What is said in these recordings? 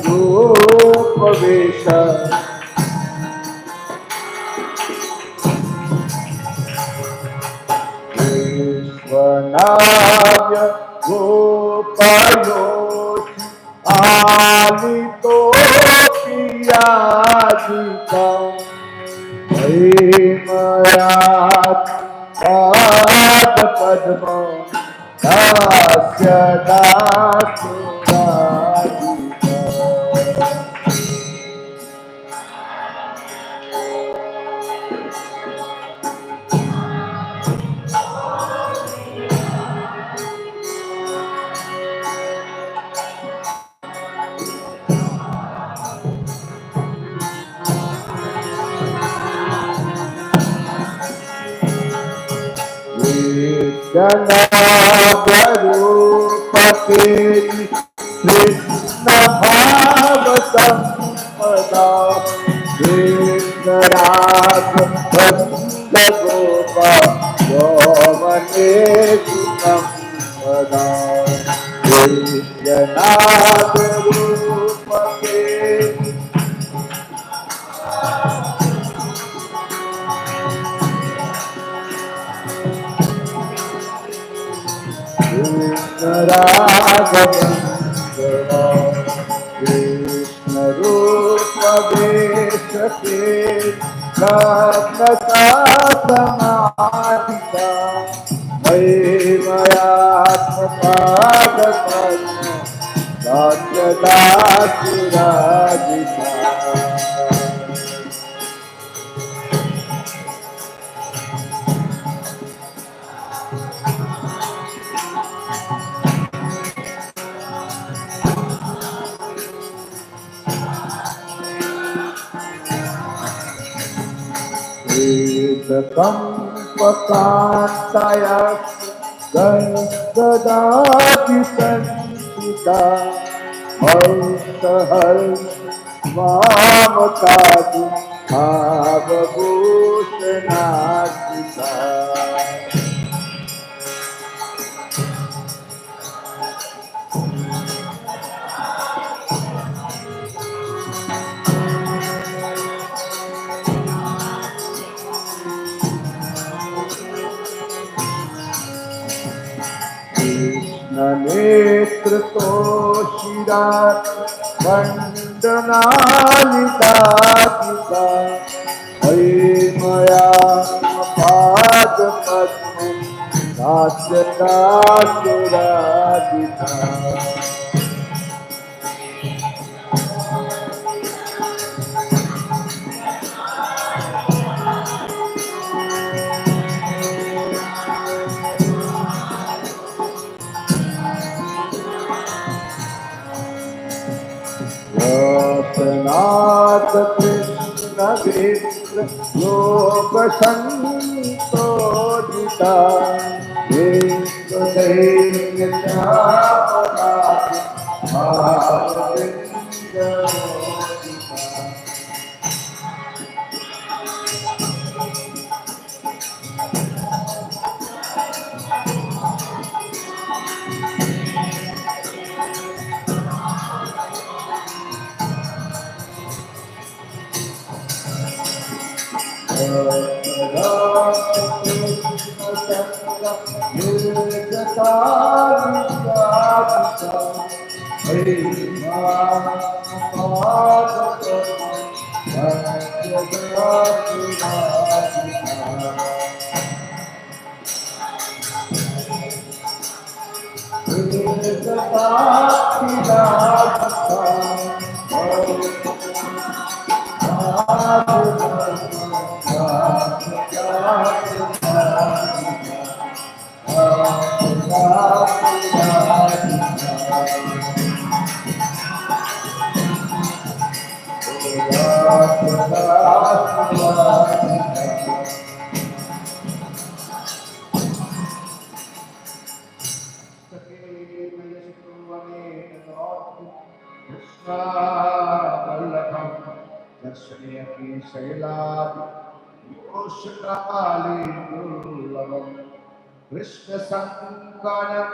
रूप वेश विश्वनाव्य गोपायोषि आलितो पियाजितं मयात् पाद पद्मं दास्य दासुराजितं जनागरूपते कृष्ण भाव संपदा कृष्णराज बंद गोपा यौवने संपदा जनागरूपते कृष्ण रूप वेशके कपटा समाधिता मयात्मपाद पद्म दास्य दासुराजिता कंपकांतया गंगदाति संचिता हर्ष वामकादि भावभूषणार्चिता नेत्र तोषिरात वंदनालिदातिका मया पाद पद्म दास्य दासुराजिता नाथ कृष्ण विष्ण लोक संतोषिता एक दैन्य Krishna संगणम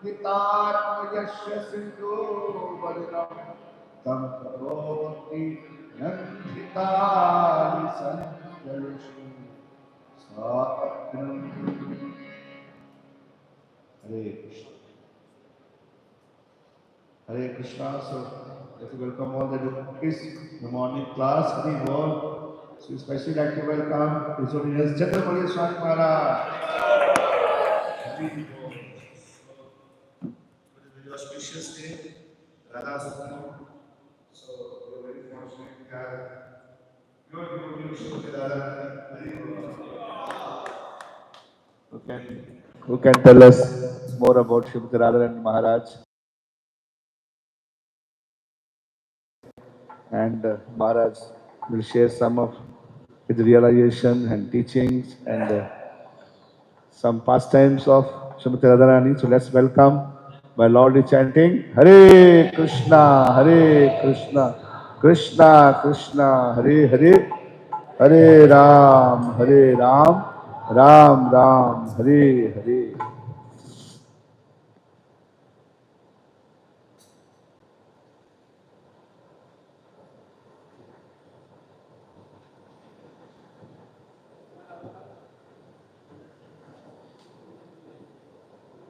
Gitatmayasya Sindhu Baliram Tam Karoti Nanditari Sanjayashi Saatram. Hare Krishna. Hare Krishna. So let us welcome all the devotees in the morning class. Hare Bol. So especially like to welcome His Holiness Chandramouli Swami Maharaj. Hare Bol. It is a very auspicious day, Radha Asthami. So we are very fortunate to have your devotees with Radharani. Hare Bol. Who can tell us more about Srimati Radharani Maharaj? And Maharaj will share some of his realization and teachings and some pastimes of Srimati Radharani. So let's welcome by loudly chanting Hare Krishna, Hare Krishna, Krishna Krishna, Hare Hare, Hare Ram, Ram Ram, Hare Hare.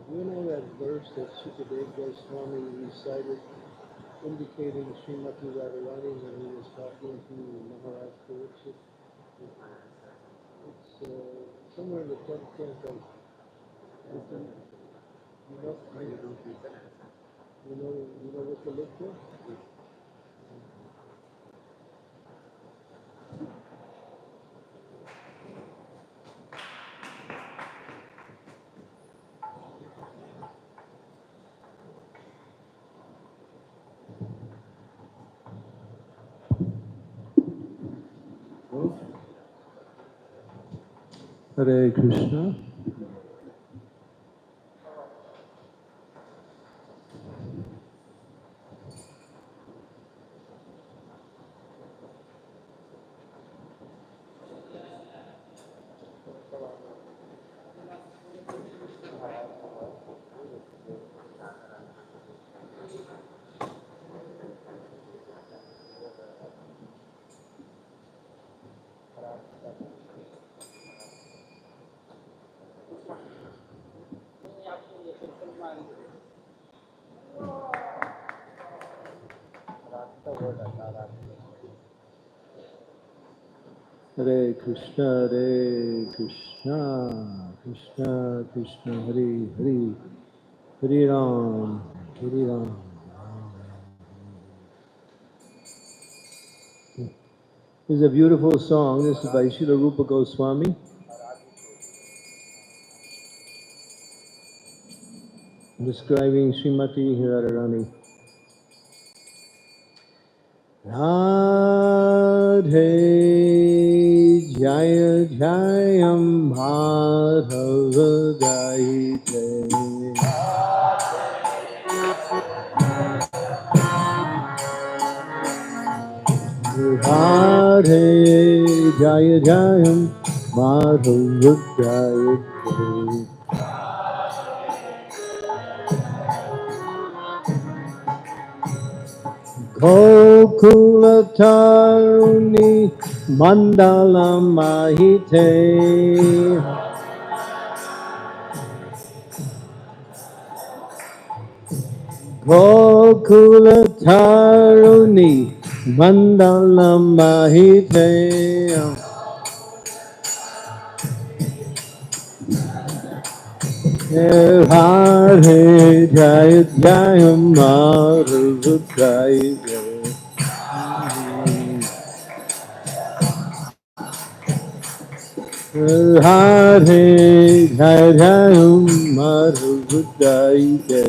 You know that verse that Sukadeva Swami recited indicating Srimati Radharani when he was talking to Maharaj Pariksit? It's somewhere in the 10th canto. You know what to look for? Hare Krishna. Hare Krishna, Hare Krishna, Krishna Krishna, Hare Hare, Hare Ram, Hare Ram. This is a beautiful song. This is by Srila Rupa Goswami. Describing Srimati Radharani. Radhe Jaya Jayam Madhava Gaite. Radhe Jaya Jayam Madhava Gaite. Gokula Taruni Mandala Mahite. Gokula Taruni Mandala Mahite. Hare Jaya Jaya Madhukaya. Hare Jaya Jaya Madhukaya.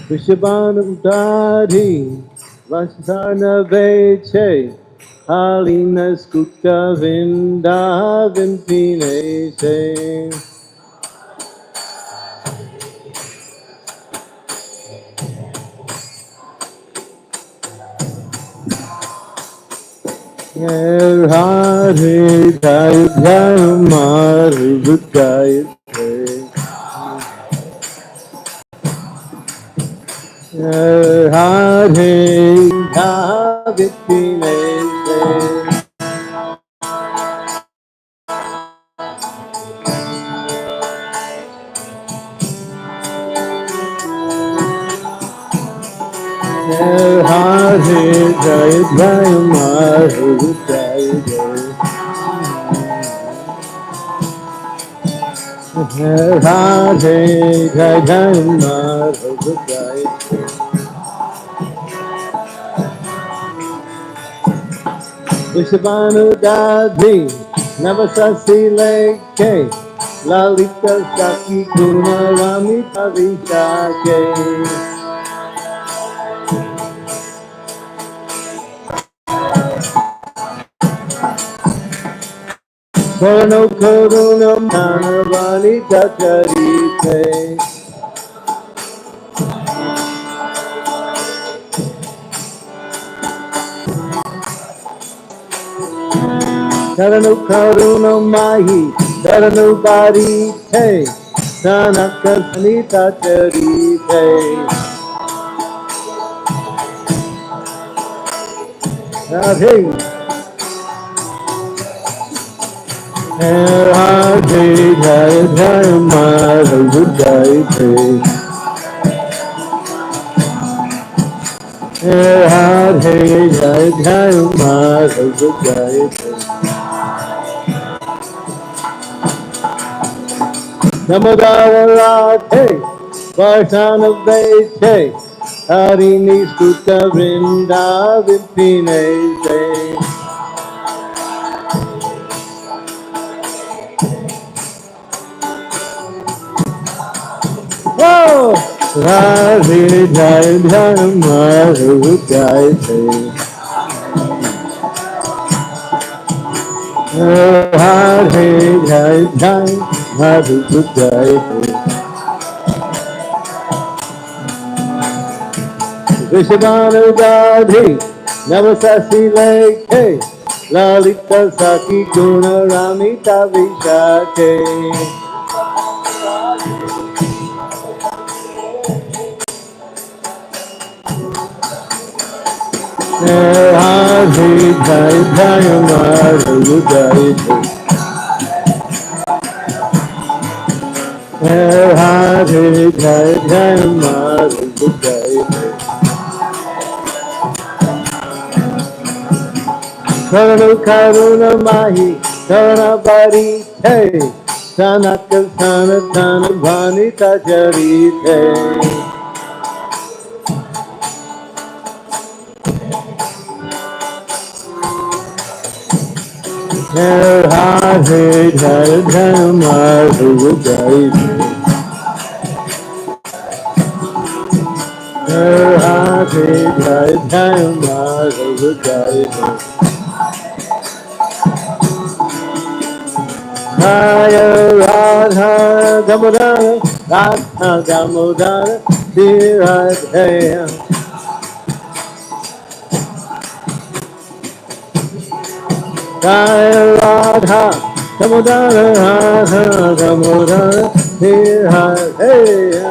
Vishabana Udari Vasana Veche Halina Skuta Vinda Vimpine Se Radhe Jai Jai Maharaj Jai Jai Radhe Jai Radhe Jai Jai Maharaj Jai Jai Radhe Jai Jai Maharaj Jai Vishabhanu Dadhi Navasasi Leke Lalita Saki Guna Ramita Vishake Karno Karunam Dhanavani Tacharite Karno Karunam Mahi Karno Parite Sanakasani Tacharite Radhe Radhe Jai Jai Maharaj Jai Jai Radhe Jai Jai Maharaj Jai Jai Namadara Radhe Varsana Vete Harini Sutta Vrinda Vipine Oh! Radhe Jai Jai Maharaj Jai Jai Radhe Jai Jai Maharaj Jai Jai Vishabhanu Gadhi Navasasi Leke Lalita Saki Guna Ramita Vishake Radhe Jai Jai Maharaj Jai Jai Radhe Jai Jai Maharaj Jai Jai Karuna Karuna Mahi Karuna Bari Hey Sanaka Sanatana Vanita Jarite Radhe Jai Jai Maharaj Jai Radhe Jai Jai Maharaj Jai Jaya Radha Damodara Radha Damodara Radhe Jaya Radha Damodara Radha Damodara Radhe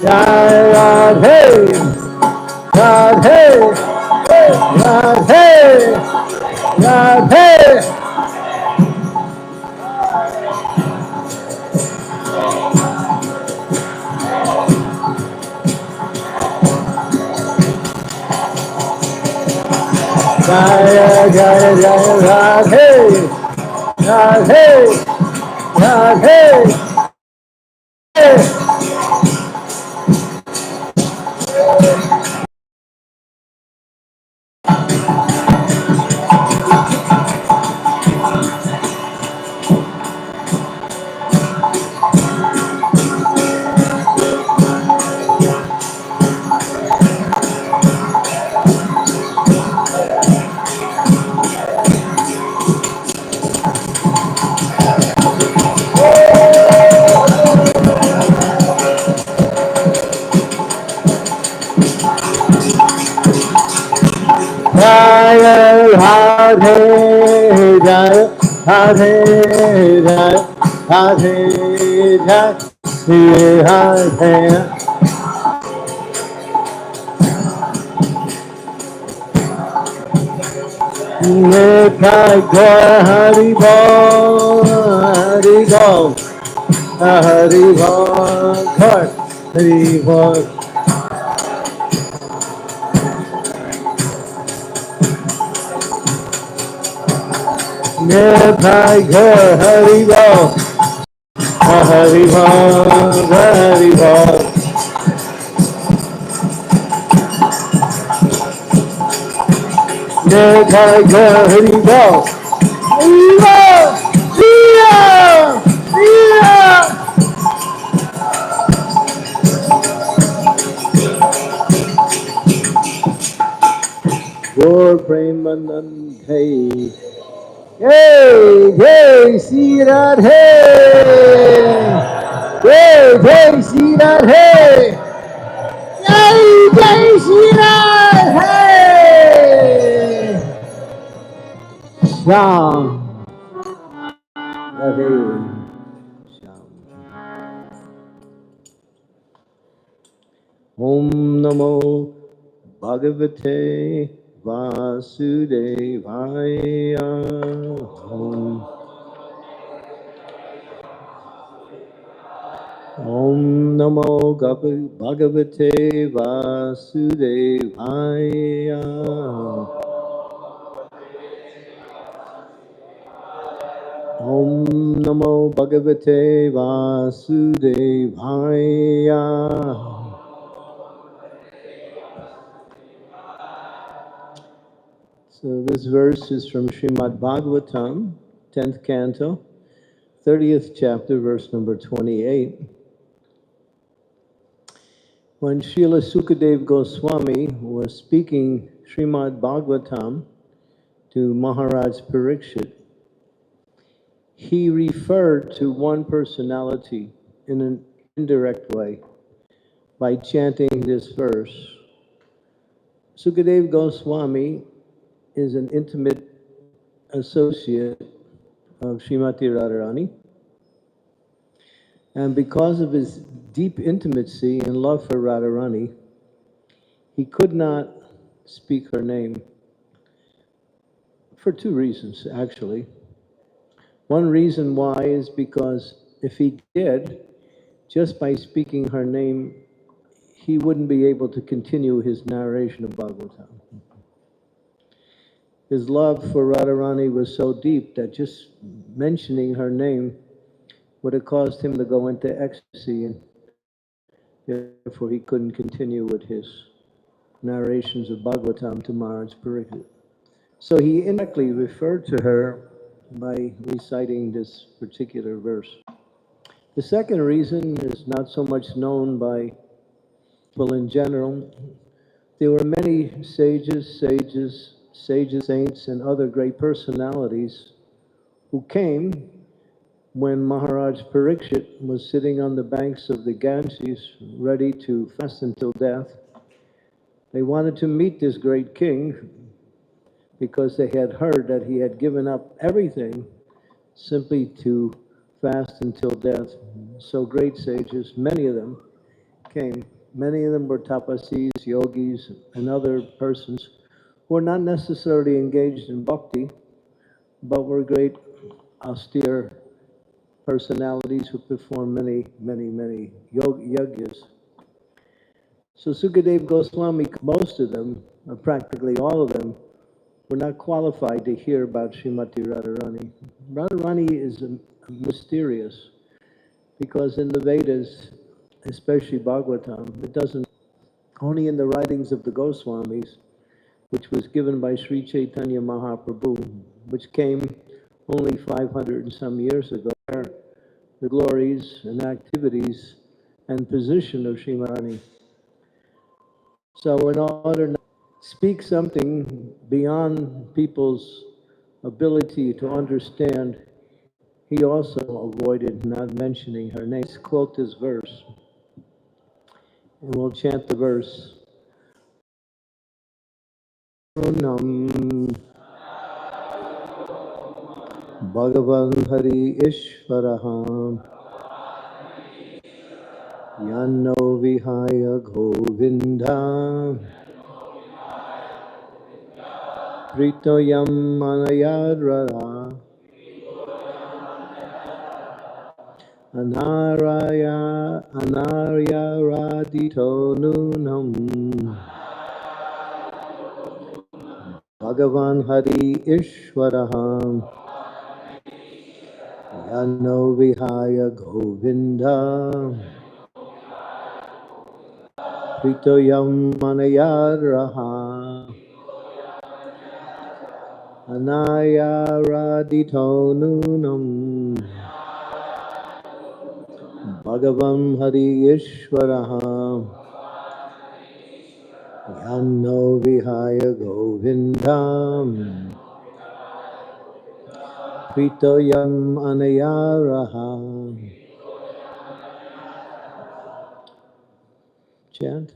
Jai Radhe, Radhe, Radhe, Radhe. Jaya, Jaya, Jaya, Radhe, Radhe, Radhe. Radhe, Radhe, Radhe, Radhe, Nitai Hari Bol, Hari Bol, Hari Bol, Hari Bol. Nitai Hari Bol, Hari Bol, Hari Bol. Nitai Hari Bol. Gaur Premanande. Hey, hey, see that, hey! Hey, hey, see that, hey! Hey, hey, see that, hey! Sham, Radhe, Sham. Om Namo Bhagavate Vasudevaya. Om Namo Bhagavate Vasudevaya. Om Namo Bhagavate Vasudevaya. So this verse is from Srimad Bhagavatam, 10th canto, 30th chapter, verse number 28. When Srila Sukadev Goswami was speaking Srimad Bhagavatam to Maharaj Parikshit, he referred to one personality in an indirect way by chanting this verse. Sukadev Goswami is an intimate associate of Srimati Radharani, and because of his deep intimacy and love for Radharani, he could not speak her name for two reasons, actually. One reason why is because if he did, just by speaking her name, he wouldn't be able to continue his narration of Bhagavatam. His love for Radharani was so deep that just mentioning her name would have caused him to go into ecstasy, and therefore he couldn't continue with his narrations of Bhagavatam to Maharaj Pariksit. So he indirectly referred to her by reciting this particular verse. The second reason is not so much known by people in general. There were many sages, saints, and other great personalities who came when Maharaj Parikshit was sitting on the banks of the Ganges, ready to fast until death. They wanted to meet this great king because they had heard that he had given up everything simply to fast until death. So great sages, many of them came. Many of them were tapasis, yogis, and other persons who were not necessarily engaged in bhakti, but were great austere personalities who performed many yagyas. So Sukadev Goswami, most of them, or practically all of them, were not qualified to hear about Srimati Radharani. Radharani is mysterious because in the Vedas, especially Bhagavatam, it doesn't, only in the writings of the Goswamis, which was given by Sri Chaitanya Mahaprabhu, which came only 500 and some years ago, the glories and activities and position of Srimati. So in order to speak something beyond people's ability to understand, he also avoided not mentioning her name. Let's quote this verse, and we'll chant the verse. Nam Bhagavan Hari Ishvaraham Yano Vihaya Govinda Pritoyam Manayadra Anarya Radito Nunam Bhagavan Hari Ishvaraham Yano Vihaya Govinda Pritoyam Manayadra Anaya Radito Nunam Bhagavam Hari Ishvaraham Yanno Vihaya Govindam Pritoyam Anayaraha. Chant.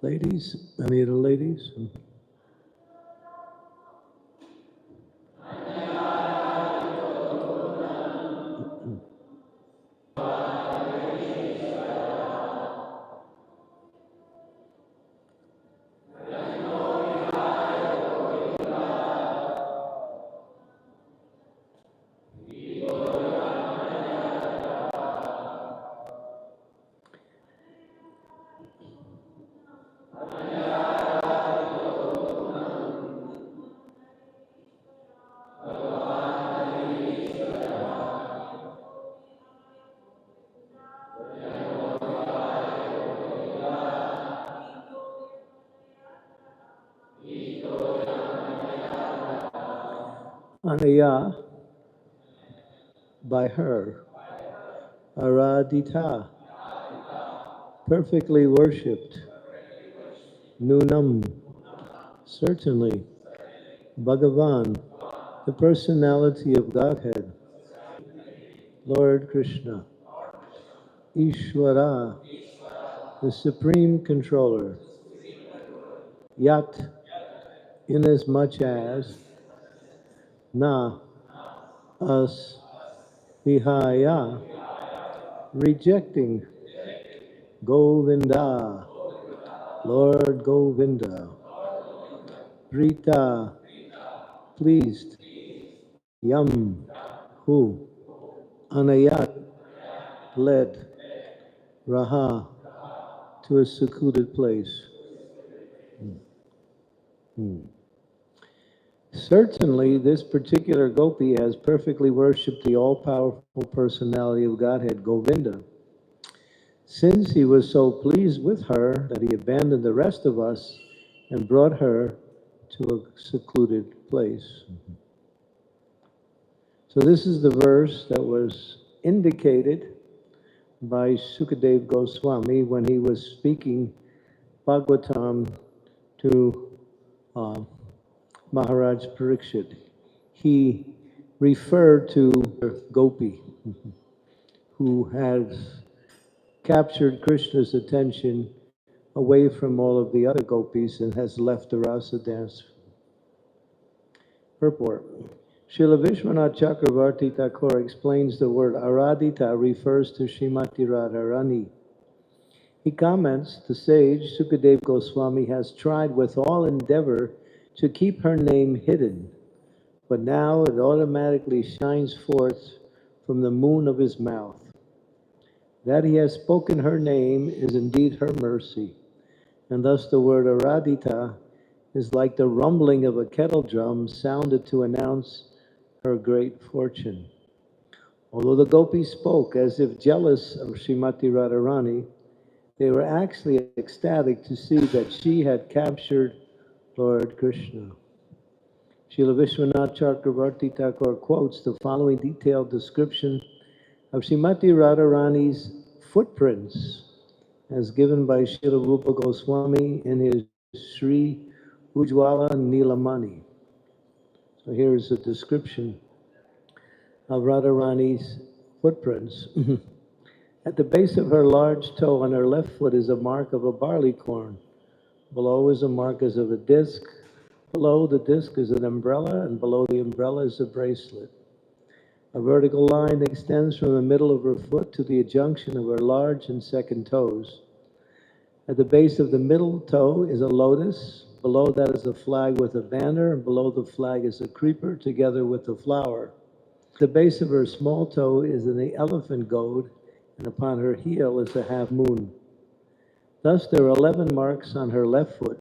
Ladies, any of the ladies? Anaya, by her, Aradita, perfectly worshipped, Nunam, certainly, Bhagavan, the personality of Godhead, Lord Krishna, Ishvara, the supreme controller, Yat, inasmuch as, Na, us, Vihaya, rejecting, Govinda, Lord Govinda, Prita, pleased, Yam, who, Anayat, led, Raha, to a secluded place. Certainly, this particular gopi has perfectly worshipped the all-powerful personality of Godhead, Govinda. Since he was so pleased with her that he abandoned the rest of us and brought her to a secluded place. So this is the verse that was indicated by Sukadev Goswami when he was speaking Bhagavatam to Maharaj Parikshit. He referred to Gopi, who had captured Krishna's attention away from all of the other gopis and has left the rasa dance. Purport. Srila Vishwanath Chakravarti Thakur explains the word Aradhita refers to Srimati Radharani. He comments, the sage Sukadeva Goswami has tried with all endeavor to keep her name hidden, but now it automatically shines forth from the moon of his mouth. That he has spoken her name is indeed her mercy, and thus the word Aradhita is like the rumbling of a kettle drum sounded to announce her great fortune. Although the gopis spoke as if jealous of Srimati Radharani, they were actually ecstatic to see that she had captured Lord Krishna. Srila Vishwanath Chakravarti Thakur quotes the following detailed description of Srimati Radharani's footprints as given by Srila Rupa Goswami in his Sri Ujjwala Nilamani. So here's a description of Radharani's footprints. At the base of her large toe on her left foot is a mark of a barley corn. Below is a mark as of a disc. Below the disc is an umbrella, and below the umbrella is a bracelet. A vertical line extends from the middle of her foot to the junction of her large and second toes. At the base of the middle toe is a lotus. Below that is a flag with a banner, and below the flag is a creeper together with a flower. At the base of her small toe is an elephant goad, and upon her heel is a half moon. Thus there are 11 marks on her left foot.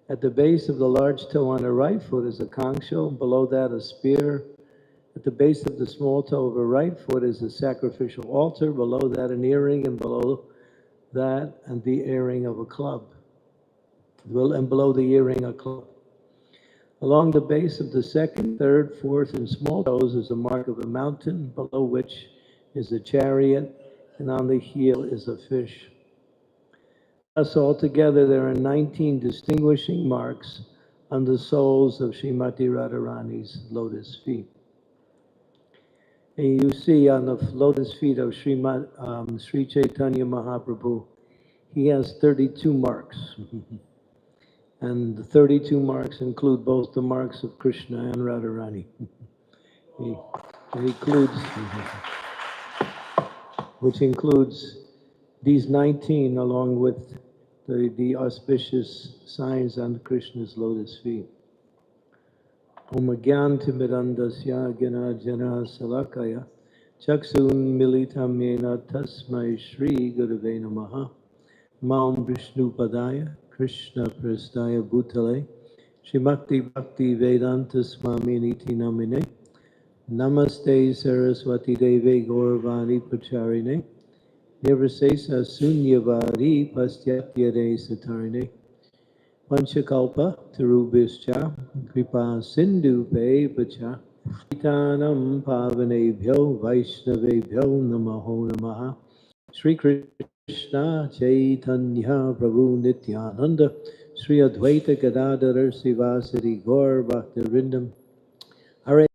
At the base of the large toe on her right foot is a conch shell, below that a spear. At the base of the small toe of her right foot is a sacrificial altar, below that an earring, and below that and the earring of a club. And below the earring a club. Along the base of the second, third, fourth, and small toes is a mark of a mountain, below which is a chariot, and on the heel is a fish. Thus, altogether, there are 19 distinguishing marks on the soles of Srimati Radharani's lotus feet. And you see on the lotus feet of Sri Chaitanya Mahaprabhu, he has 32 marks. And the 32 marks include both the marks of Krishna and Radharani. He includes, which includes these 19 along with the auspicious signs on Krishna's lotus feet. Om Gyantimirandasya Gyanajana Salakaya Chaksun Militam Yena Tasmai Shri Gurave Namaha Maum Vishnu Padaya Krishna Prastaya Bhutale Shrimakti Bhakti Vedanta Swami Niti Namine Namaste Saraswati Deve Gauravani Pacharine Nirvasesa Sunyavari Pastyatya Satarine Panchakalpa Tarubhischa Kripa Sindhu Vacha Itanam Pavanebhyo Vaishnavebhyo Namaho Namaha Sri Krishna Chaitanya Prabhu Nityananda Sri Advaita Gadadhar Sivasari Gaur Bhaktivinoda Hare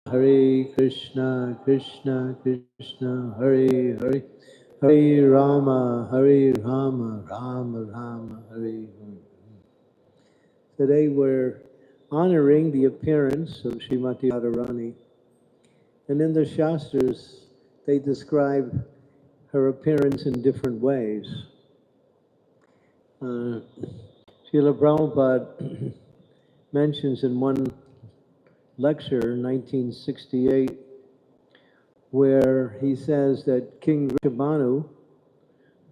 Hare Krishna Krishna Krishna Hare Hare Hare Rama Rama Rama Hare Hare. Today we're honoring the appearance of Srimati Radharani. And in the Shastras, they describe her appearance in different ways. Srila Prabhupada mentions in one lecture, 1968, where he says that King Rishabhanu,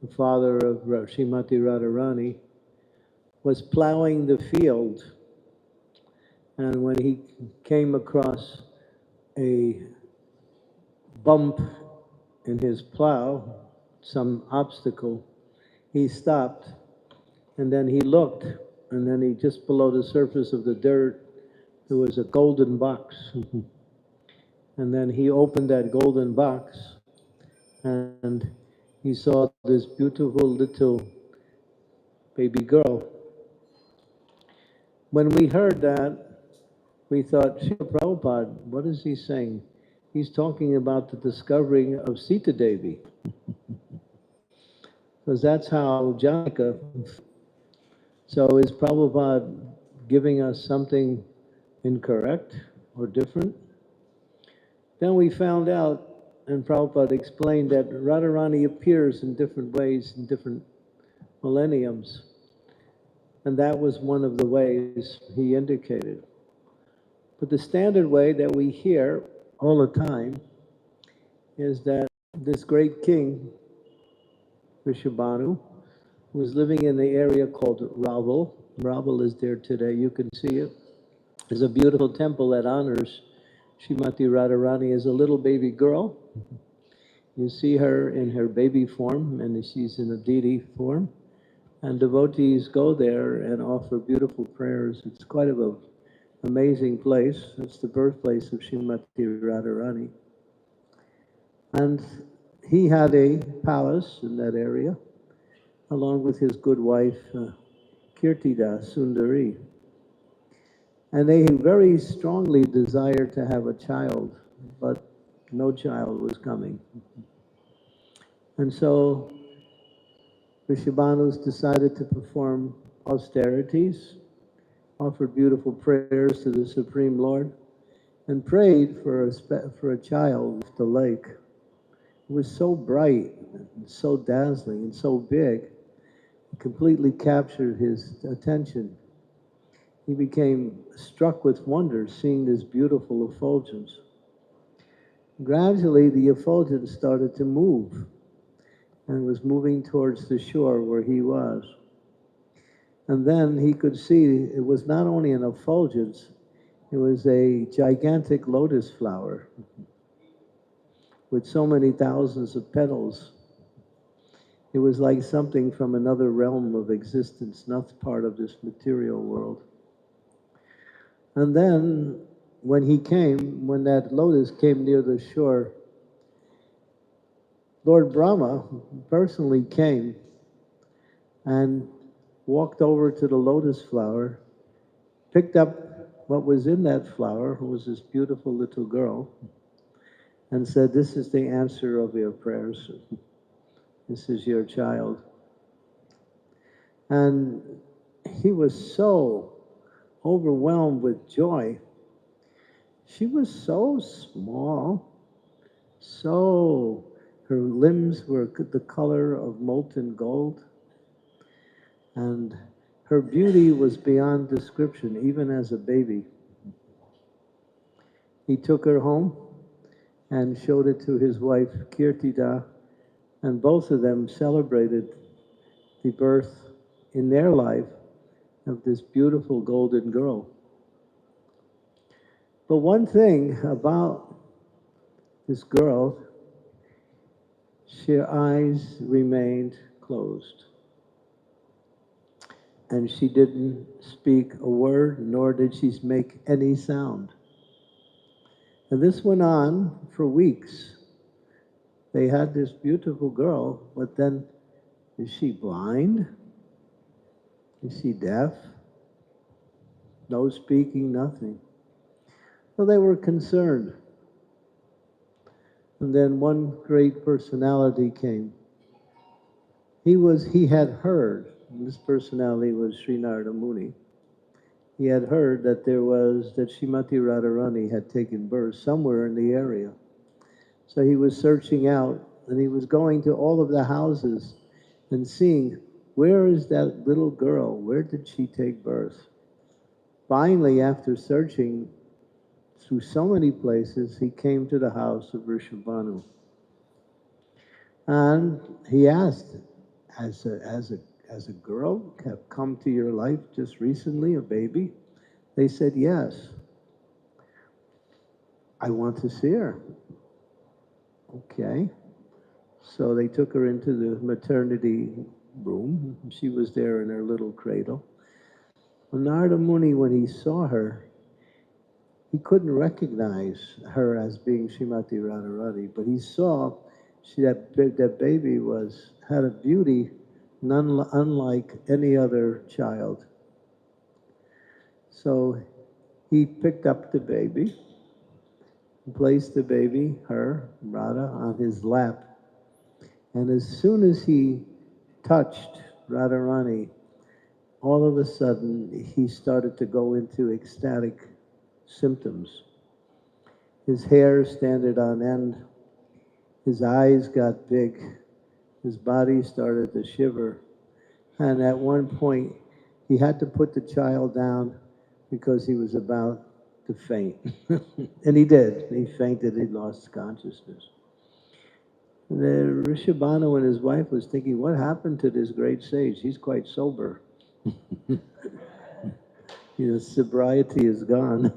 the father of Srimati Radharani, was plowing the field, and when he came across a bump in his plow, some obstacle, he stopped, and then he looked, and then just below the surface of the dirt, there was a golden box. And then he opened that golden box, and he saw this beautiful little baby girl. When we heard that, we thought, Srila Prabhupada, what is he saying? He's talking about the discovering of Sita Devi. Because that's how Janaka. So is Prabhupada giving us something incorrect or different? Then we found out and Prabhupada explained that Radharani appears in different ways in different millenniums. And that was one of the ways he indicated. But the standard way that we hear all the time is that this great king, Vrishabhanu, who was living in the area called Raval. Raval is there today, you can see it. There's a beautiful temple that honors Srimati Radharani as a little baby girl. You see her in her baby form, and she's in a deity form. And devotees go there and offer beautiful prayers. It's quite an amazing place. It's the birthplace of Srimati Radharani. And he had a palace in that area, along with his good wife, Kirtida Sundari. And they very strongly desired to have a child, but no child was coming. And so Vrishabhanus decided to perform austerities, offered beautiful prayers to the Supreme Lord, and prayed for a child with the lake. It was so bright, and so dazzling, and so big, it completely captured his attention. He became struck with wonder seeing this beautiful effulgence. Gradually, the effulgence started to move and was moving towards the shore where he was. And then he could see it was not only an effulgence, it was a gigantic lotus flower with so many thousands of petals. It was like something from another realm of existence, not part of this material world. And then when that lotus came near the shore, Lord Brahma personally came and walked over to the lotus flower, picked up what was in that flower, who was this beautiful little girl, and said, "This is the answer of your prayers. This is your child." And he was so overwhelmed with joy. She was so small, her limbs were the color of molten gold, and her beauty was beyond description, even as a baby. He took her home and showed it to his wife, Kirtida, and both of them celebrated the birth in their life of this beautiful golden girl. But one thing about this girl, her eyes remained closed. And she didn't speak a word, nor did she make any sound. And this went on for weeks. They had this beautiful girl, but then, is she blind? Is she deaf? No speaking, nothing. So they were concerned. And then one great personality came. He had heard, and this personality was Sri Narada Muni. He had heard that that Srimati Radharani had taken birth somewhere in the area. So he was searching out, and he was going to all of the houses and seeing, where is that little girl? Where did she take birth? Finally, after searching through so many places, he came to the house of Vrishabhanu. And he asked, has a girl have come to your life just recently, a baby? They said, yes. I want to see her. Okay. So they took her into the maternity room. She was there in her little cradle. Narada Muni, when he saw her, he couldn't recognize her as being Srimati Radharani, but he saw that baby had a beauty unlike any other child. So he picked up the baby, placed the baby, Radha, on his lap. And as soon as he touched Radharani, all of a sudden he started to go into ecstatic symptoms. His hair standed on end. his eyes got big, his body started to shiver, and at one point he had to put the child down because he was about to faint. And he did. He fainted, he lost consciousness. And the Rishabhanu and his wife was thinking, what happened to this great sage? He's quite sober. His sobriety is gone.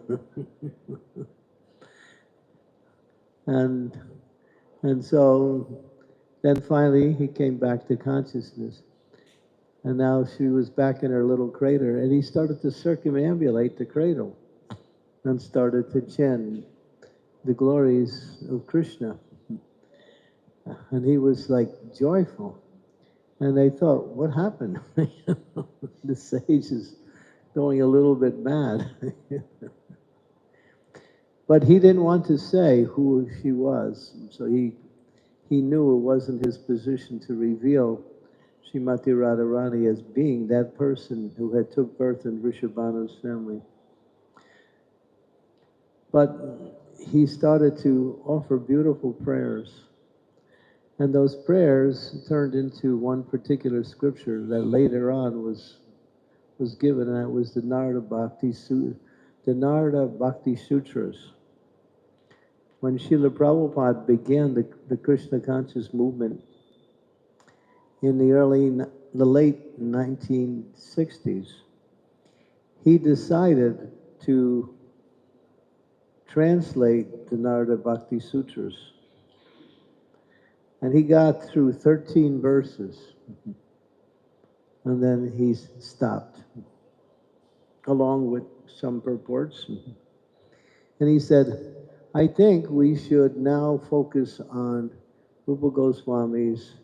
and and so then finally he came back to consciousness. And now she was back in her little crater, and he started to circumambulate the cradle and started to chant the glories of Krishna. And he was like joyful. And they thought, what happened? The sage is going a little bit mad. But he didn't want to say who she was. So he knew it wasn't his position to reveal Srimati Radharani as being that person who had took birth in Rishabhanu's family. But he started to offer beautiful prayers. And those prayers turned into one particular scripture that later on was given, and that was the Narada Bhakti Sutras. When Srila Prabhupada began the Krishna conscious movement in the late 1960s, he decided to translate the Narada Bhakti Sutras. And he got through 13 verses, and then he stopped, along with some purports. And he said, I think we should now focus on Rupa Goswami's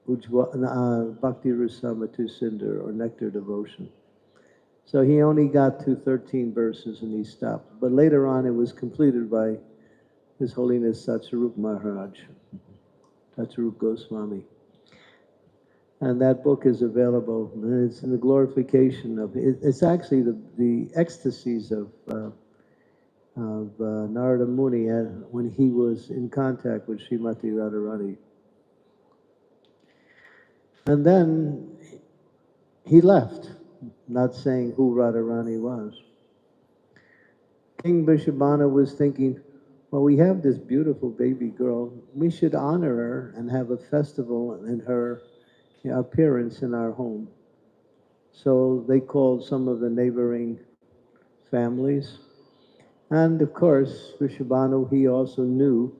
Bhakti Rasamrita Sindar, or Nectar Devotion. So he only got to 13 verses and he stopped. But later on it was completed by His Holiness Satsarup Maharaj, Satsarup Goswami. And that book is available. And it's in the glorification of, it's actually the ecstasies of Narada Muni when he was in contact with Srimati Radharani. And then he left, not saying who Radharani was. King Vrishabhanu was thinking, well, we have this beautiful baby girl. We should honor her and have a festival in her appearance in our home. So they called some of the neighboring families. And of course, Vrishabhanu, he also knew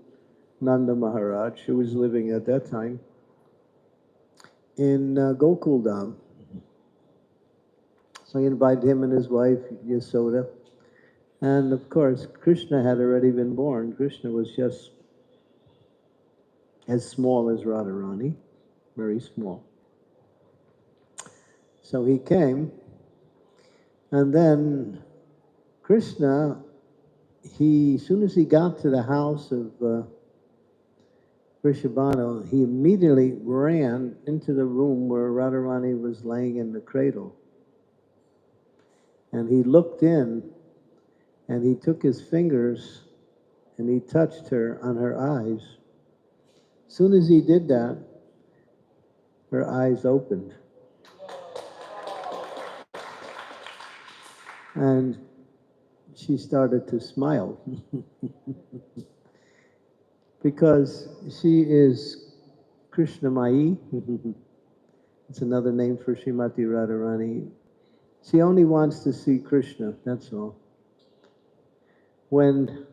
Nanda Maharaj, who was living at that time in Gokuldham. So he invited him and his wife, Yasoda. And of course, Krishna had already been born. Krishna was just as small as Radharani, very small. So he came, and then Krishna, as soon as he got to the house of Vrishabhanu, he immediately ran into the room where Radharani was laying in the cradle. And he looked in, and he took his fingers and he touched her on her eyes. As soon as he did that, her eyes opened. And she started to smile. Because she is Krishnamayi. It's another name for Srimati Radharani. She only wants to see Krishna, that's all. When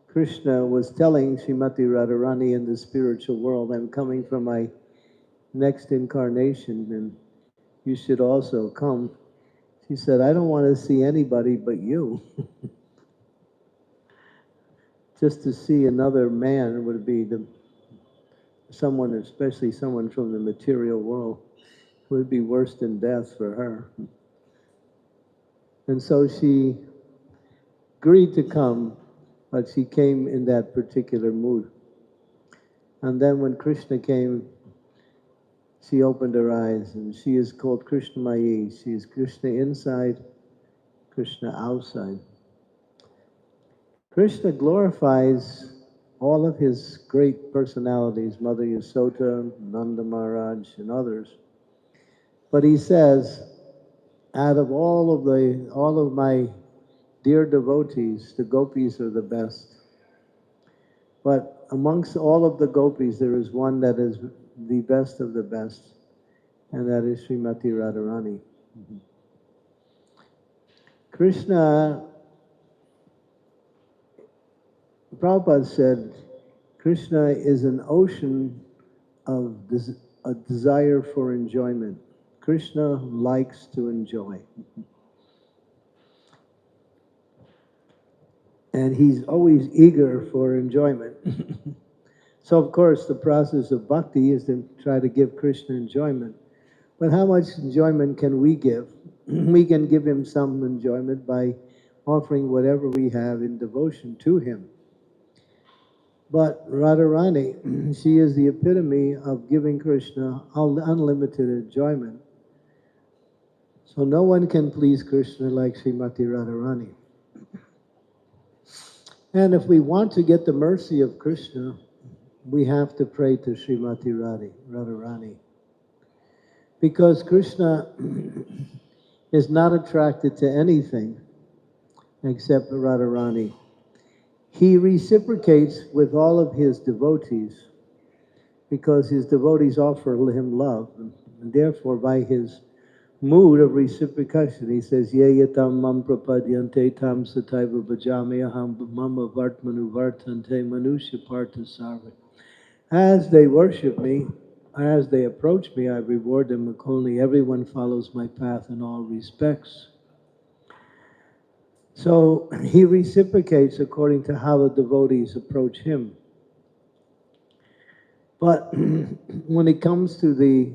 Krishna was telling Srimati Radharani in the spiritual world, I'm coming for my next incarnation and you should also come, she said, I don't want to see anybody but you. Just to see another man would be someone, especially someone from the material world, would be worse than death for her. And so she agreed to come, but she came in that particular mood. And then when Krishna came, she opened her eyes, and she is called Krishnamayi. She is Krishna inside, Krishna outside. Krishna glorifies all of his great personalities, Mother Yasota, Nanda Maharaj, and others. But he says, out of all of my dear devotees, the gopis are the best. But amongst all of the gopis, there is one that is the best of the best, and that is Srimati Radharani. Krishna, Prabhupada said, Krishna is an ocean of a desire for enjoyment. Krishna likes to enjoy. And he's always eager for enjoyment. So, of course, the process of bhakti is to try to give Krishna enjoyment. But how much enjoyment can we give? We can give him some enjoyment by offering whatever we have in devotion to him. But Radharani, she is the epitome of giving Krishna unlimited enjoyment. So no one can please Krishna like Srimati Radharani. And if we want to get the mercy of Krishna, we have to pray to Srimati Radharani. Because Krishna is not attracted to anything except Radharani. He reciprocates with all of his devotees because his devotees offer him love. And therefore, by his mood of reciprocation, he says, Ye yatam mam prapadyante tam sataiva bhajami aham mama vartmanu vartante manusya partha sarva. As they worship me, as they approach me, I reward them accordingly. Everyone follows my path in all respects. So he reciprocates according to how the devotees approach him. But when it comes to the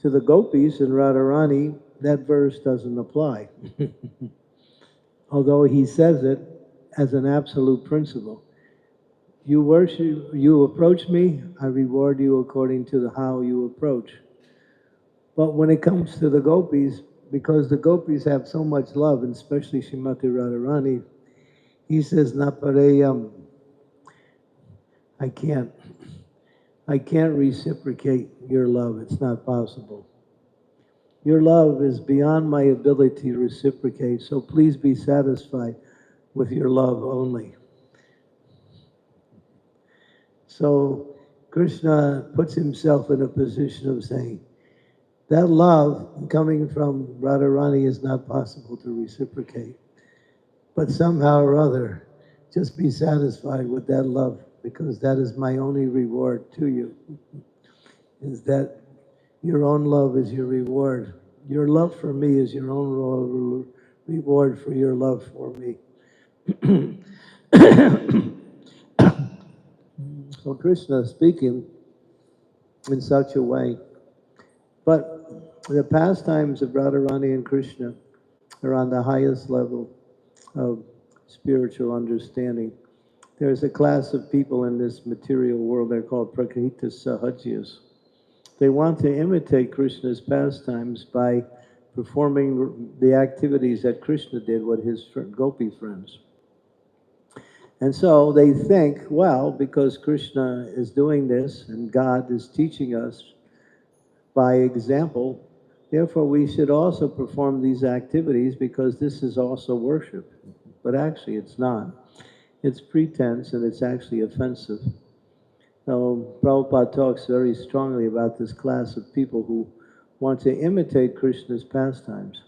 gopis and Radharani, that verse doesn't apply. Although he says it as an absolute principle. You approach me, I reward you according to how you approach. But when it comes to the gopis, because the gopis have so much love, and especially Srimati Radharani, he says, Napareyam, I can't reciprocate your love. It's not possible. Your love is beyond my ability to reciprocate, so please be satisfied with your love only. So Krishna puts himself in a position of saying, that love coming from Radharani is not possible to reciprocate. But somehow or other, just be satisfied with that love, because that is my only reward to you, is that your own love is your reward. Your love for me is your own reward for your love for me. So Krishna is speaking in such a way. But the pastimes of Radharani and Krishna are on the highest level of spiritual understanding. There's a class of people in this material world, they're called Prakrita Sahajas. They want to imitate Krishna's pastimes by performing the activities that Krishna did with his gopi friends. And so they think, well, because Krishna is doing this and God is teaching us by example, therefore we should also perform these activities because this is also worship. But actually it's not. It's pretense and it's actually offensive. So Prabhupada talks very strongly about this class of people who want to imitate Krishna's pastimes.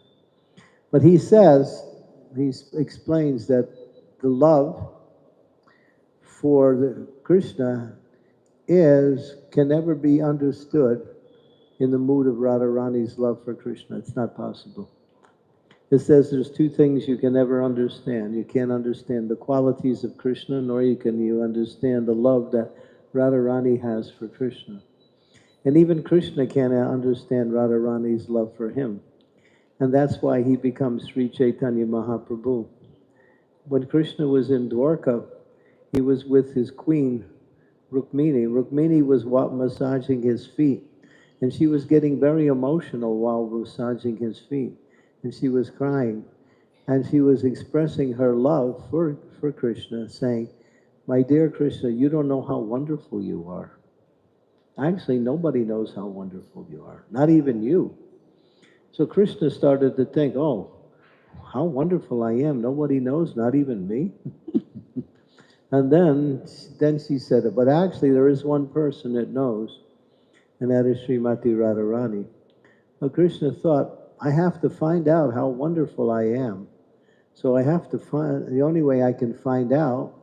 But he explains that the love for Krishna can never be understood in the mood of Radharani's love for Krishna. It's not possible. It says there's two things you can never understand. You can't understand the qualities of Krishna, nor can you understand the love that Radharani has for Krishna. And even Krishna can't understand Radharani's love for him. And that's why he becomes Sri Chaitanya Mahaprabhu. When Krishna was in Dwarka, he was with his queen, Rukmini. Rukmini was massaging his feet. And she was getting very emotional while massaging his feet. And she was crying. And she was expressing her love for Krishna, saying, my dear Krishna, you don't know how wonderful you are. Actually, nobody knows how wonderful you are, not even you. So Krishna started to think, oh, how wonderful I am. Nobody knows, not even me. And then she said, but actually there is one person that knows, and that is Srimati Radharani. Well, Krishna thought, I have to find out how wonderful I am. So I have to find, the only way I can find out,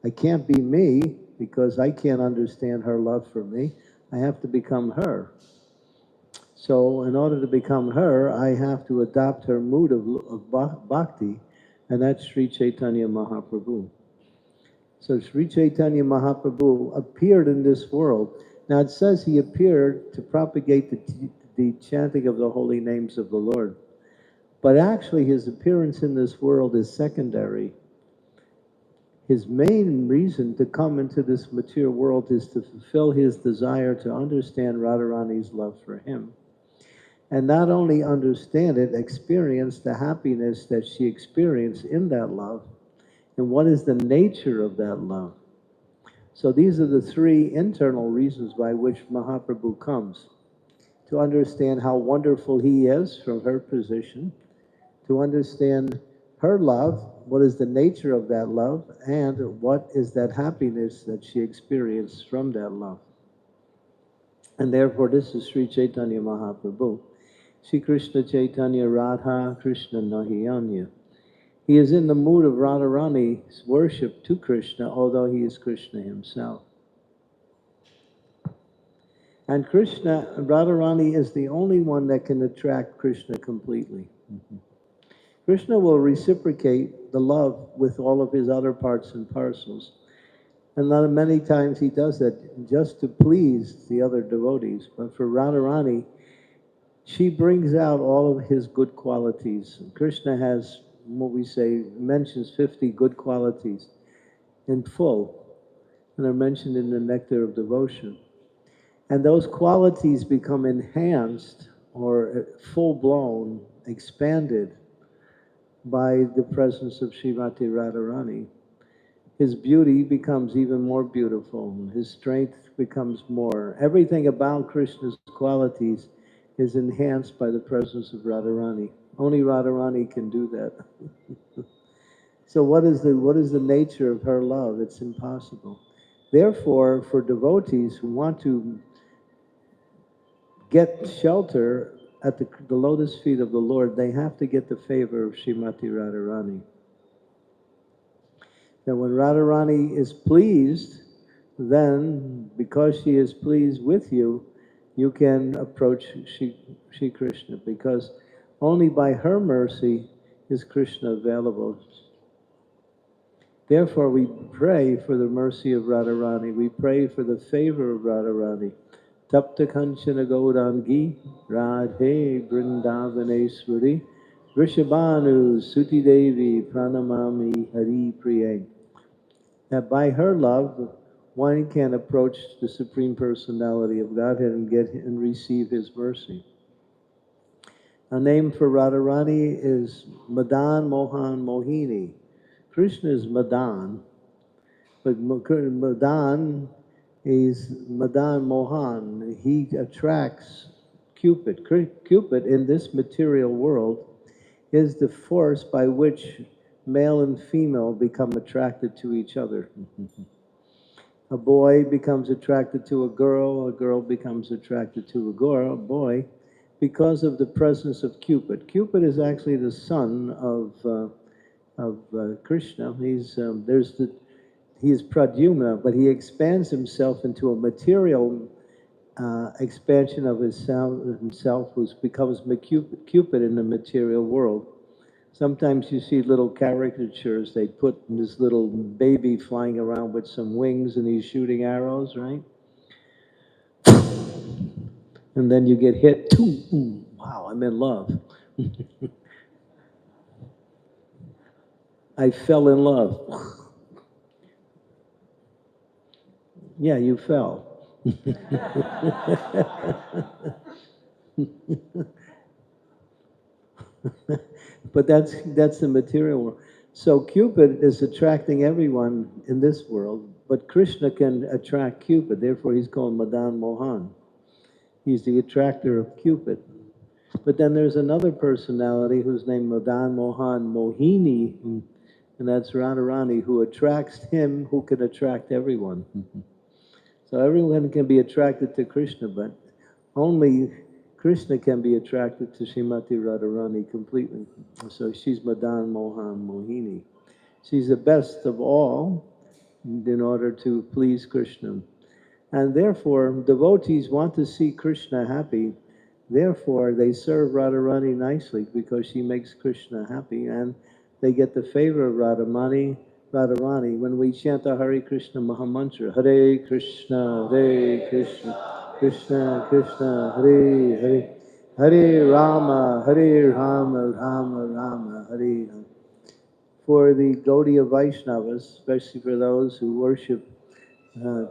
I can't be me because I can't understand her love for me. I have to become her. So in order to become her, I have to adopt her mood of bhakti, and that's Sri Chaitanya Mahaprabhu. So Sri Chaitanya Mahaprabhu appeared in this world. Now it says he appeared to propagate the chanting of the holy names of the Lord. But actually his appearance in this world is secondary. His main reason to come into this material world is to fulfill his desire to understand Radharani's love for him. And not only understand it, experience the happiness that she experienced in that love, and what is the nature of that love. So these are the three internal reasons by which Mahaprabhu comes. To understand how wonderful he is from her position, to understand her love, what is the nature of that love, and what is that happiness that she experienced from that love. And therefore this is Sri Chaitanya Mahaprabhu. Sri Krishna Chaitanya Radha Krishna Nahiyanya. He is in the mood of Radharani's worship to Krishna, although he is Krishna himself. And Krishna, Radharani is the only one that can attract Krishna completely. Krishna will reciprocate the love with all of his other parts and parcels. And not many times he does that just to please the other devotees. But for Radharani, she brings out all of his good qualities. Krishna has, what we say, mentions 50 good qualities in full, and are mentioned in the Nectar of Devotion. And those qualities become enhanced or full-blown, expanded by the presence of Srimati Radharani. His beauty becomes even more beautiful. His strength becomes more. Everything about Krishna's qualities is enhanced by the presence of Radharani. Only Radharani can do that. So what is the nature of her love? It's impossible. Therefore, for devotees who want to get shelter at the lotus feet of the Lord, they have to get the favor of Srimati Radharani. That when Radharani is pleased, then, because she is pleased with you, you can approach Shri Krishna, because only by her mercy is Krishna available. Therefore, we pray for the mercy of Radharani. We pray for the favor of Radharani. Tapta Kanchana Gaurangi, Radhe Vrindavaneshwari, Vrishabhanu Suti Devi Pranamami Hari Priye. That by her love, one can approach the Supreme Personality of Godhead and get and receive His mercy. A name for Radharani is Madan Mohan Mohini. Krishna is Madan, but Madan is Madan Mohan. He attracts Cupid. Cupid in this material world is the force by which male and female become attracted to each other. A boy becomes attracted to a girl becomes attracted to a boy, because of the presence of Cupid. Cupid is actually the son of Krishna. He is Pradyumna, but he expands himself into a material expansion of himself, who becomes Cupid in the material world. Sometimes you see little caricatures, they put this little baby flying around with some wings and he's shooting arrows, right? And then you get hit, wow, I'm in love. I fell in love. Yeah, you fell. But that's the material world. So Cupid is attracting everyone in this world, but Krishna can attract Cupid. Therefore, he's called Madan Mohan. He's the attractor of Cupid. But then there's another personality who's named Madan Mohan Mohini, and that's Radharani, who attracts him who can attract everyone. So everyone can be attracted to Krishna, but only Krishna can be attracted to Srimati Radharani completely. So she's Madan Mohan Mohini. She's the best of all in order to please Krishna. And therefore, devotees want to see Krishna happy. Therefore, they serve Radharani nicely because she makes Krishna happy, and they get the favor of Radharani when we chant the Hare Krishna Mahamantra. Hare Krishna, Krishna Krishna, Hare Hare, Hare Rama, Rama Rama, Hare Hare. For the Gaudiya Vaishnavas, especially for those who worship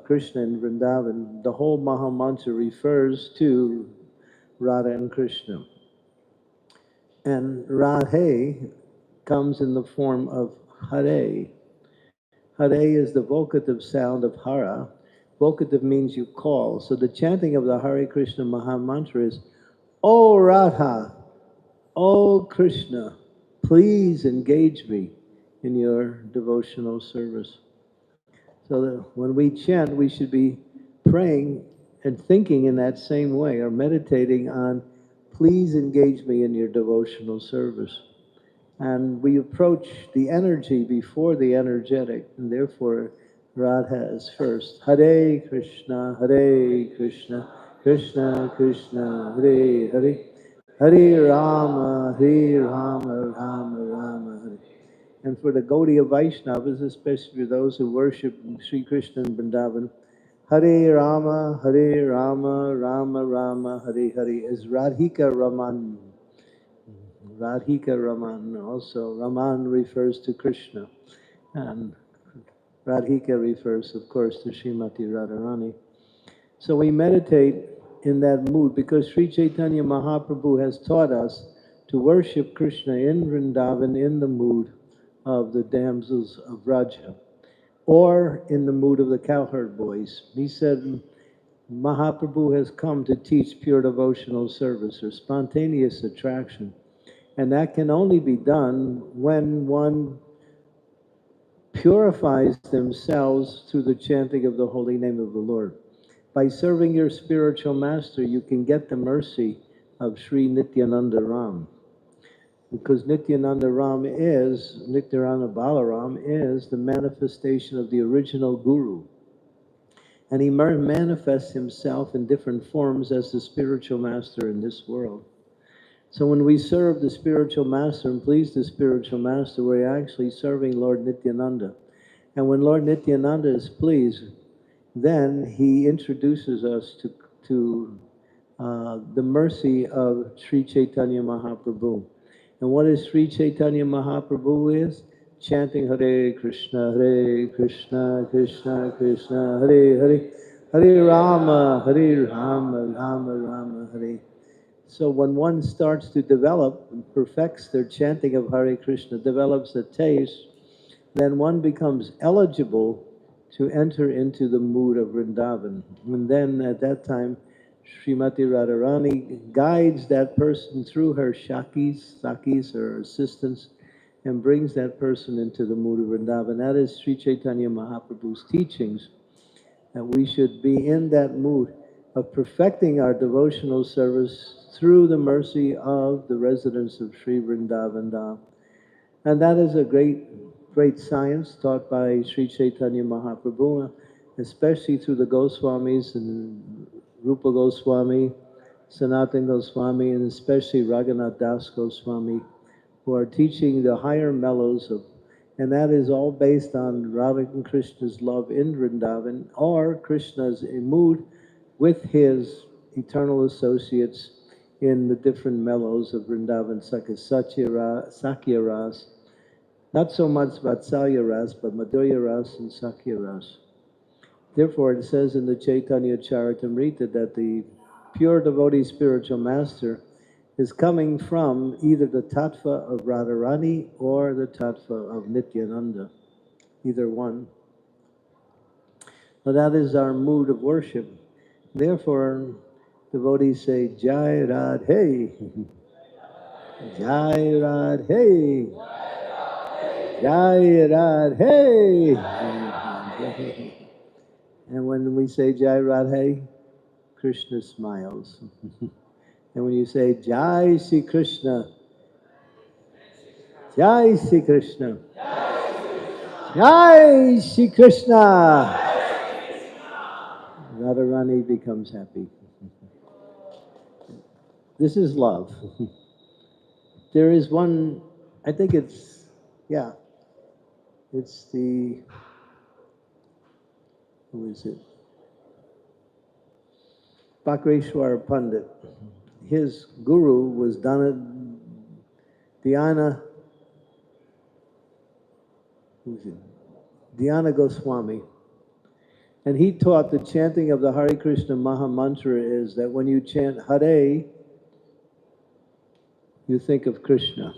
Krishna in Vrindavan, the whole Mahamantra refers to Radha and Krishna. And Radhe comes in the form of Hare. Hare is the vocative sound of Hara. Vocative means you call. So the chanting of the Hare Krishna Mahamantra is, O Radha, O Krishna, please engage me in your devotional service. So that when we chant, we should be praying and thinking in that same way, or meditating on, please engage me in your devotional service. And we approach the energy before the energetic, and therefore Radha is first. Hare Krishna, Krishna Krishna, Hare Hare, Hare Rama, Rama Rama, Hare. And for the Gaudiya Vaishnavas, especially for those who worship Sri Krishna in Vrindavan, Hare Rama, Rama Rama, Hare Hare is Radhika Raman. Radhika Raman. Also, Raman refers to Krishna. And Radhika refers, of course, to Srimati Radharani. So we meditate in that mood because Sri Chaitanya Mahaprabhu has taught us to worship Krishna in Vrindavan in the mood of the damsels of Raja, or in the mood of the cowherd boys. He said, Mahaprabhu has come to teach pure devotional service or spontaneous attraction. And that can only be done when one purifies themselves through the chanting of the holy name of the Lord. By serving your spiritual master, you can get the mercy of Sri Nityananda Ram. Because Nityananda Balaram is the manifestation of the original Guru. And he manifests himself in different forms as the spiritual master in this world. So when we serve the spiritual master and please the spiritual master, we're actually serving Lord Nityananda. And when Lord Nityananda is pleased, then he introduces us to the mercy of Sri Chaitanya Mahaprabhu. And what is Sri Chaitanya Mahaprabhu is? Chanting Hare Krishna, Krishna Krishna, Hare Hare, Hare Rama, Rama Rama, Hare. So when one starts to develop and perfects their chanting of Hare Krishna, develops a taste, then one becomes eligible to enter into the mood of Vrindavan. And then at that time, Srimati Radharani guides that person through her sakis, her assistants, and brings that person into the mood of Vrindavan. That is Sri Chaitanya Mahaprabhu's teachings, that we should be in that mood of perfecting our devotional service through the mercy of the residents of Sri Vrindavan Dham. And that is a great science taught by Sri Chaitanya Mahaprabhu, especially through the Goswamis and Rupa Goswami, Sanatana Goswami, and especially Raghunath Das Goswami, who are teaching the higher mellows of, and that is all based on Radha and Krishna's love in Vrindavan, or Krishna's mood with his eternal associates in the different mellows of Vrindavan, such as Sakya Ras, not so much Vatsalya Ras, but Madhurya Ras and Sakya Ras. Therefore, it says in the Chaitanya Charitamrita that the pure devotee spiritual master is coming from either the tattva of Radharani or the tattva of Nityananda, either one. Now that is our mood of worship. Therefore, devotees say, Jai Radhe, Jai Radhe, Jai Radhe. And when we say Jai Radhe, Krishna smiles. And when you say Jai Sri Krishna, Jai Sri Krishna, Jai Sri Krishna, Radharani becomes happy. This is love. There is one, I think it's, it's the, who is it? Bakreshwar Pandit. His guru was Dhyana, who is it? Dhyana Goswami. And he taught the chanting of the Hare Krishna Maha Mantra is that when you chant Hare, you think of Krishna.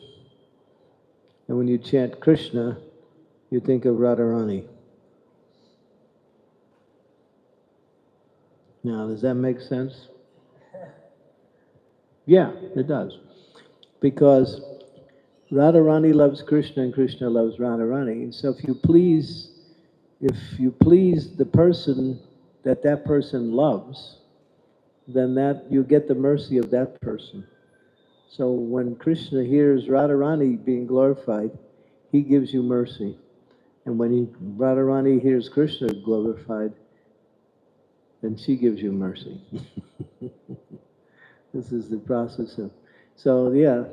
And when you chant Krishna, you think of Radharani. Now, does that make sense? Yeah, it does. Because Radharani loves Krishna and Krishna loves Radharani. So if you please the person that person loves, then that you get the mercy of that person. So when Krishna hears Radharani being glorified, he gives you mercy. And when Radharani hears Krishna glorified, then she gives you mercy. This is the process of... So yeah,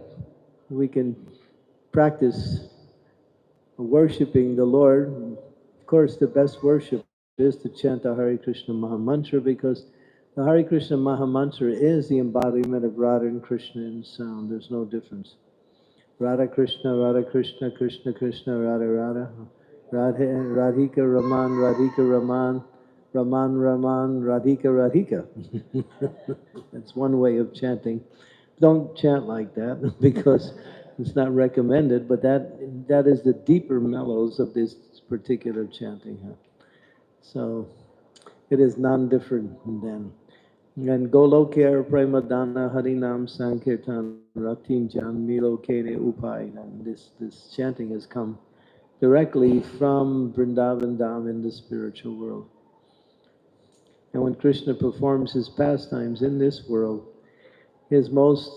we can practice worshiping the Lord. Of course, the best worship is to chant the Hare Krishna Maha Mantra, because the Hare Krishna Maha Mantra is the embodiment of Radha and Krishna in sound. There's no difference. Radha Krishna, Krishna Krishna, Radha Radha. Radhika Raman, Radhika Raman, Raman Raman, Radhika Radhika. That's one way of chanting. Don't chant like that because it's not recommended, but that is the deeper mellows of this particular chanting. So it is non-different then. And Golokya Premadana Harinam Sankirtan Ratin Jan Milo Kene Upai. And this chanting has come directly from Vrindavan Dham in the spiritual world. And when Krishna performs his pastimes in this world, his most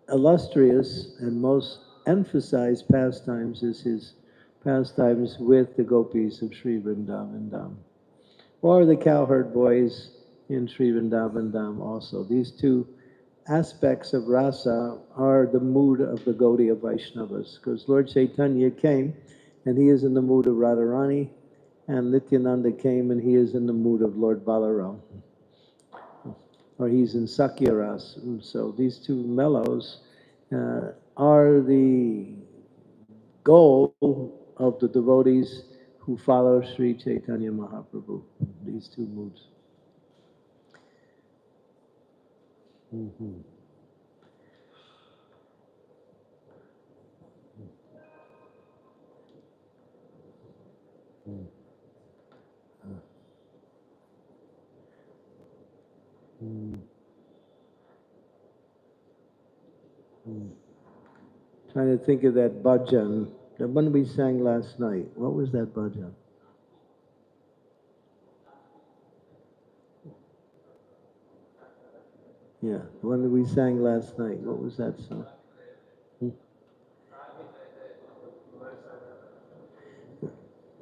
illustrious and most emphasized pastimes is his pastimes with the gopis of Sri Vrindavan Dham, or the cowherd boys in Sri Vrindavan Dham also. These two aspects of rasa are the mood of the Gaudiya Vaishnavas, because Lord Chaitanya came and he is in the mood of Radharani, and Nityananda came and he is in the mood of Lord Balaram, or he's in Sakya Ras. So these two mellows are the goal of the devotees who follow Sri Chaitanya Mahaprabhu, these two moods. Mm-hmm. Trying to think of that bhajan, the one we sang last night. What was that bhajan? Yeah, the one that we sang last night. What was that song?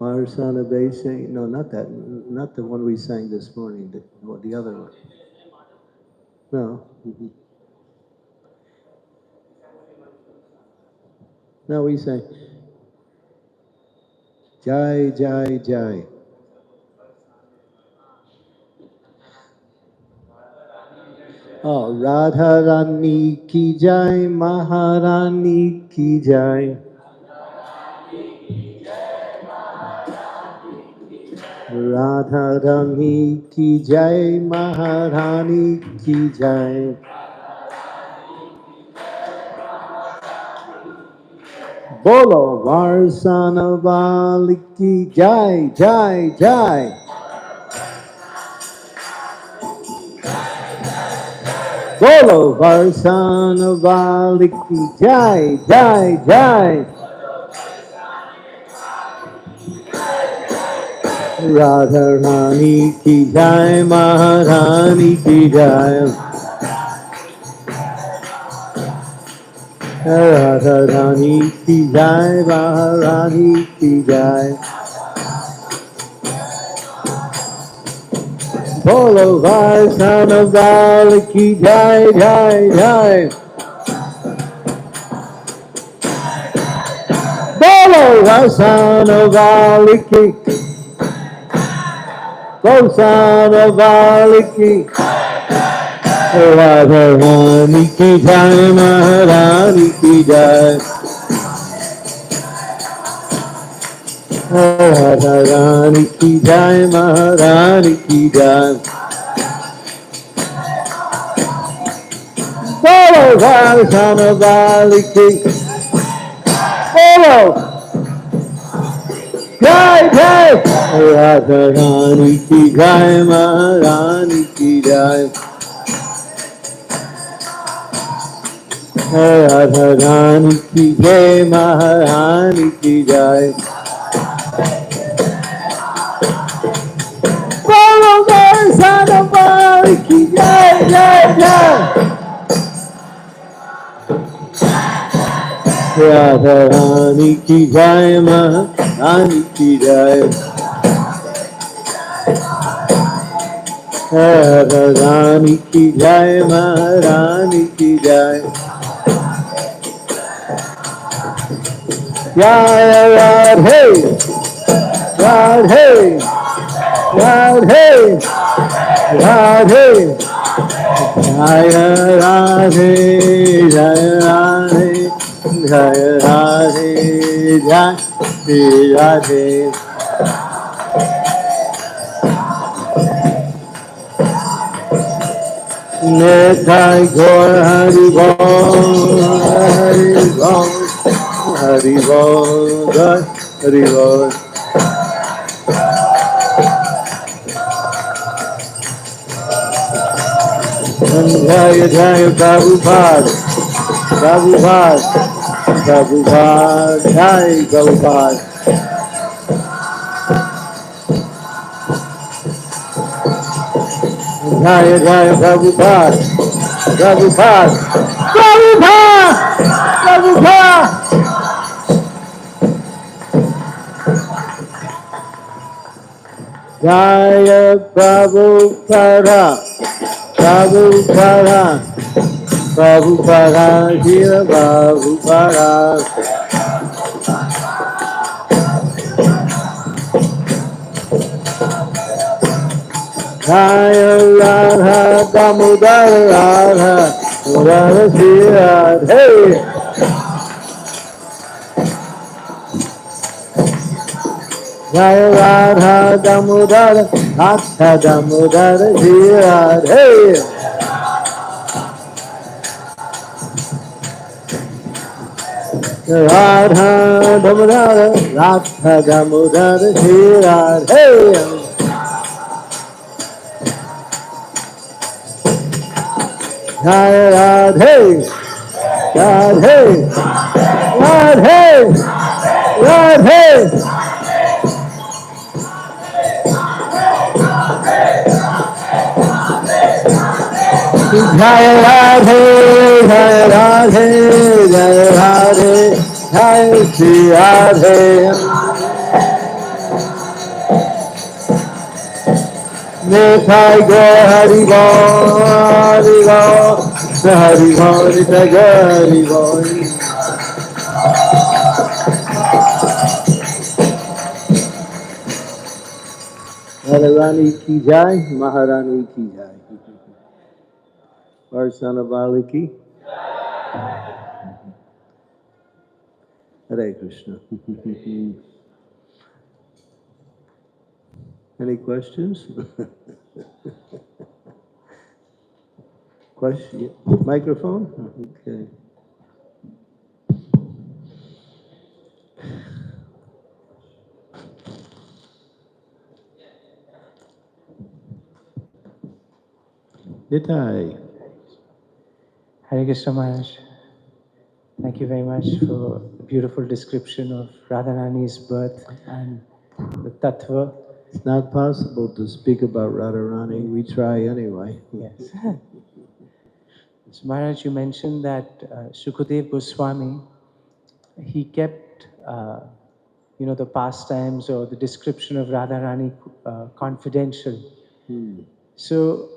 Maharsana Bese? No, not that. Not the one we sang this morning. The other one. No. Mm-hmm. No, we sang Jai, Jai, Jai. Oh, Radharani ki Jai, Maharani ki Jai. Radharani ki Jai, Maharani ki Jai. Bolo Varsana Valiki Jai Jai Jai. Bolo Varsana Valiki Jai Jai Jai. Radharani ki jai, Maharani ki jai. Radharani ki jai, Maharani ki jai. Bolo Varsana Valiki jai jai jai. Bolo Varsana Valiki, Varsana Valiki. Radharani ki jai, Maharani ki jai. Radharani ki jai, Maharani ki jai. Bolo Varsana Valiki, Bolo Jai Jai. Radharani ki jai, Maharani ki jai. Radharani ki jai, Maharani ki jai. Bolo Varsana Valiki jai jai jai. Radharani ki jai, Maharani ki jai. Radharani ki jai, Maharani ki jai. Jai Radhe, Radhe, Radhe, Radhe. Jai Radhe, Jai Radhe, Jai Radhe, Jai Radhe. Nithai Gaur Hari Bol, Hari Bol, Hari Bol, Jai Hari Bol. Jai Jai Prabhupada, Prabhupada, Prabhupada, Jai Prabhupada. Jai Jai Prabhupada, Prabhupada, Prabhupada, Prabhupada. Jaya Prabhupada, Prabhupada, Prabhupada, Jira Prabhupada. Jaya Radha Damodar Radha, Radha Jira, hey! Jaya Radha Damodar, Radha Damodar Jira, hey! Radha Damodar, Radha Damodar Jira, hey! Jaya Radhe, Radhe, Radhe, Radhe. Jaya Radhe, Jaya Radhe, Jaya Radhe, Jaya Shri Radhe. Nithai Gaur Hari Bol, Hari Bol, Hari Bol, Nithai Gaur Hari Bol. Radharani ki jai, Maharani ki jai. Varsana Valiki. Hare Krishna. Any questions? Question? Microphone? Okay. Nitai. Hare Krishna Maharaj. Thank you very much for the beautiful description of Radharani's birth and the tattva. It's not possible to speak about Radharani. We try anyway. Yes. So Maharaj, you mentioned that Shukadev Goswami, he kept, the pastimes or the description of Radharani confidential. So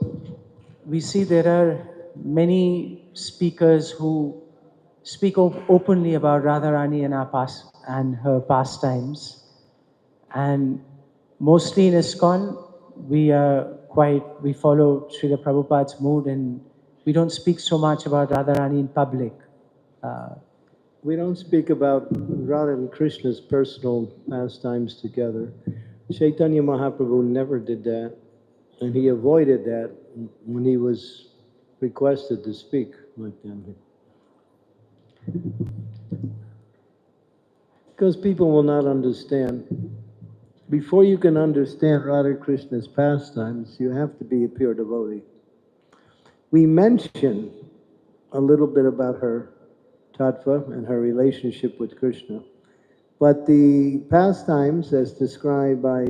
we see there are many speakers who speak openly about Radharani and her pastimes. And mostly in ISKCON, we follow Srila Prabhupada's mood and we don't speak so much about Radharani in public. We don't speak about Radha and Krishna's personal pastimes together. Chaitanya Mahaprabhu never did that, and he avoided that when he was requested to speak like that. Because people will not understand. Before you can understand Radha Krishna's pastimes, you have to be a pure devotee. We mention a little bit about her tattva and her relationship with Krishna. But the pastimes, as described by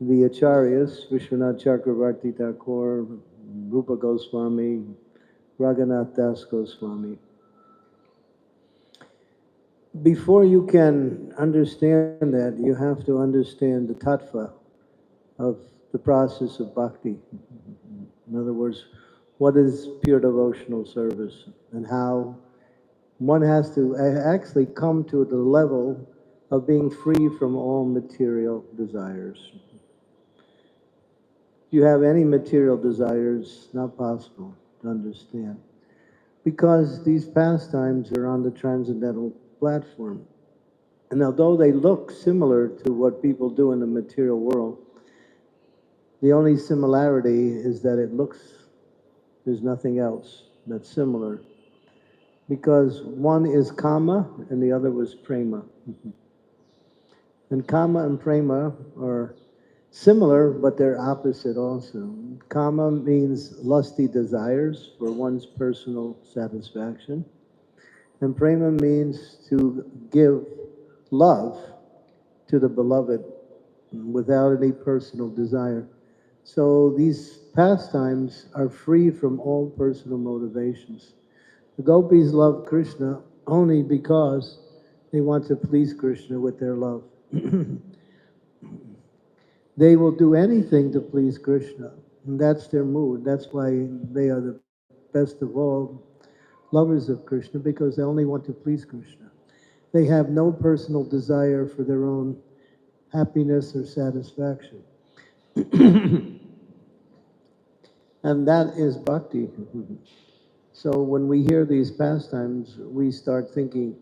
the Acharyas, Vishwanath Chakravarti Thakur, Rupa Goswami, Raghunath Das Goswami, before you can understand that, you have to understand the tattva of the process of bhakti. In other words, what is pure devotional service and how one has to actually come to the level of being free from all material desires. If you have any material desires, not possible to understand. Because these pastimes are on the transcendental platform. And although they look similar to what people do in the material world, the only similarity is that there's nothing else that's similar. Because one is kama and the other was prema. And kama and prema are similar, but they're opposite also. Kama means lusty desires for one's personal satisfaction. And prema means to give love to the beloved without any personal desire. So these pastimes are free from all personal motivations. The gopis love Krishna only because they want to please Krishna with their love. They will do anything to please Krishna, and that's their mood. That's why they are the best of all lovers of Krishna, because they only want to please Krishna. They have no personal desire for their own happiness or satisfaction. And that is bhakti. So when we hear these pastimes, we start thinking.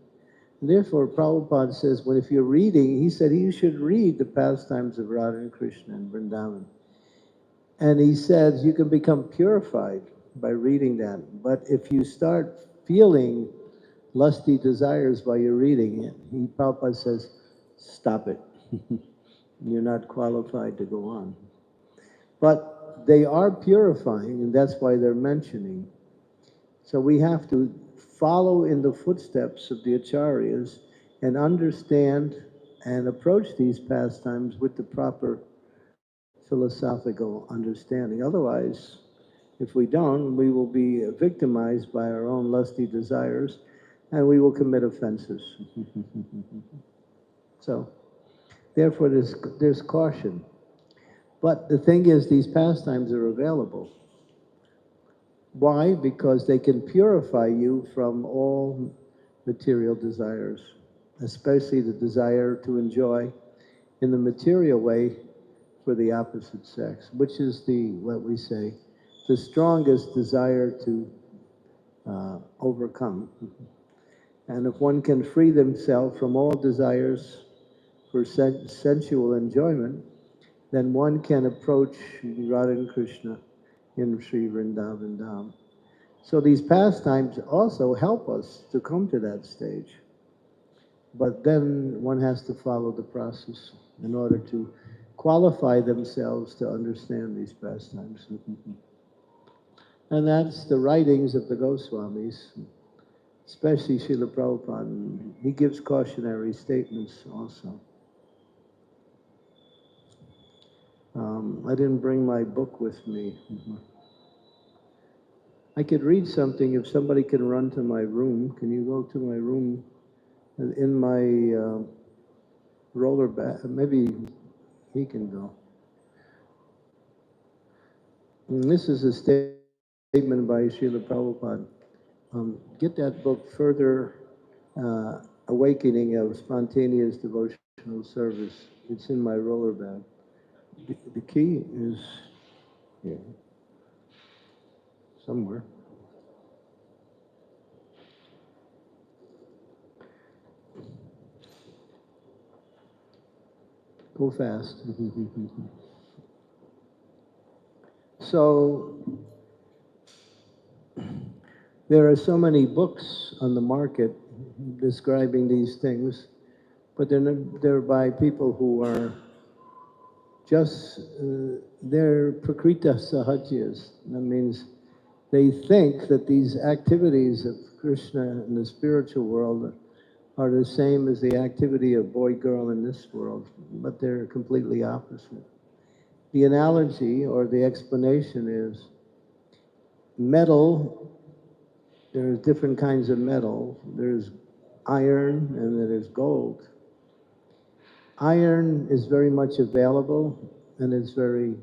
Therefore, Prabhupada says, well, if you're reading, he said you should read the pastimes of Radha and Krishna and Vrindavan. And he says you can become purified by reading that. But if you start feeling lusty desires while you're reading it, Prabhupada says, stop it. You're not qualified to go on. But they are purifying, and that's why they're mentioning. So we have to follow in the footsteps of the acharyas and understand and approach these pastimes with the proper philosophical understanding. Otherwise, if we don't, we will be victimized by our own lusty desires and we will commit offenses. So, therefore, there's caution. But the thing is, these pastimes are available. Why? Because they can purify you from all material desires, especially the desire to enjoy in the material way for the opposite sex, which is what we say, the strongest desire to overcome. And if one can free themselves from all desires for sensual enjoyment, then one can approach Radha and Krishna in Sri Vrindavan Dham. So these pastimes also help us to come to that stage. But then one has to follow the process in order to qualify themselves to understand these pastimes. And that's the writings of the Goswamis, especially Srila Prabhupada. He gives cautionary statements also. I didn't bring my book with me. I could read something if somebody can run to my room. Can you go to my room? In my roller bag, maybe he can go. And this is a statement by Srila Prabhupada. Get that book, Further Awakening of Spontaneous Devotional Service. It's in my roller bag. The key is here, somewhere. Go fast. So, there are so many books on the market describing these things, but they're by people who are just, they're prakrita sahajas. That means they think that these activities of Krishna in the spiritual world are the same as the activity of boy, girl in this world, but they're completely opposite. The analogy or the explanation is metal. There's different kinds of metal. There's iron and then there's gold. Iron is very much available and it's very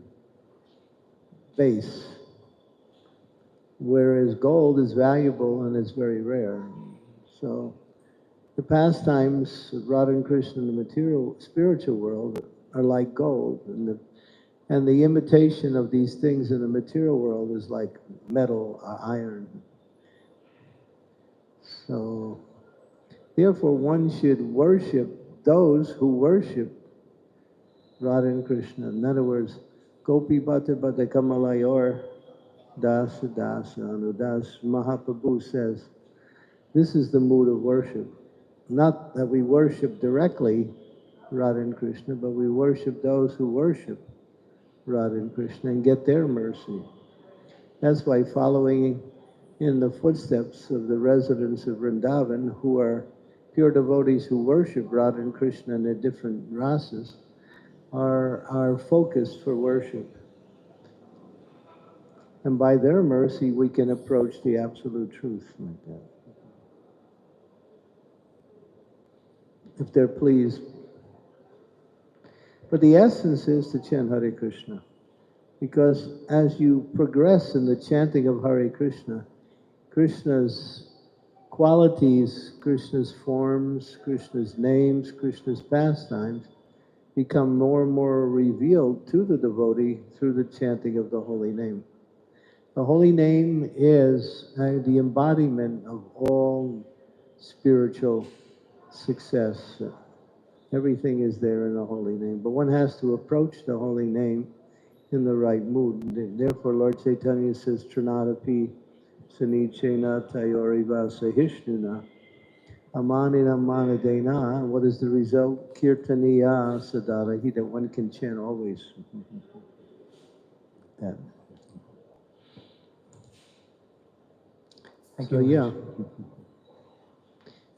base, whereas gold is valuable and it's very rare. So the pastimes of Radha and Krishna in the material, spiritual world are like gold, and the imitation of these things in the material world is like metal or iron. So, therefore, one should worship those who worship Radha and Krishna. In other words, Gopi Bhata Bhata Kamalayor Dasa Dasa Anudas. Mahaprabhu says, this is the mood of worship. Not that we worship directly Radha and Krishna, but we worship those who worship Radha and Krishna and get their mercy. That's why following in the footsteps of the residents of Vrindavan, who are pure devotees who worship Radha and Krishna in their different rasas, are our focus for worship. And by their mercy, we can approach the absolute truth like that. If they're pleased. But the essence is to chant Hare Krishna. Because as you progress in the chanting of Hare Krishna, Krishna's qualities, Krishna's forms, Krishna's names, Krishna's pastimes become more and more revealed to the devotee through the chanting of the holy name. The holy name is the embodiment of all spiritual success. Everything is there in the holy name, but one has to approach the holy name in the right mood. Therefore, Lord Chaitanya says, Trinadapi Sanichena Tayoriva Sahishnuna Amanina Manadena. What is the result? Kirtaniya Sadarahi, that one can chant always. That. Thank So, you, yeah. Maharaj.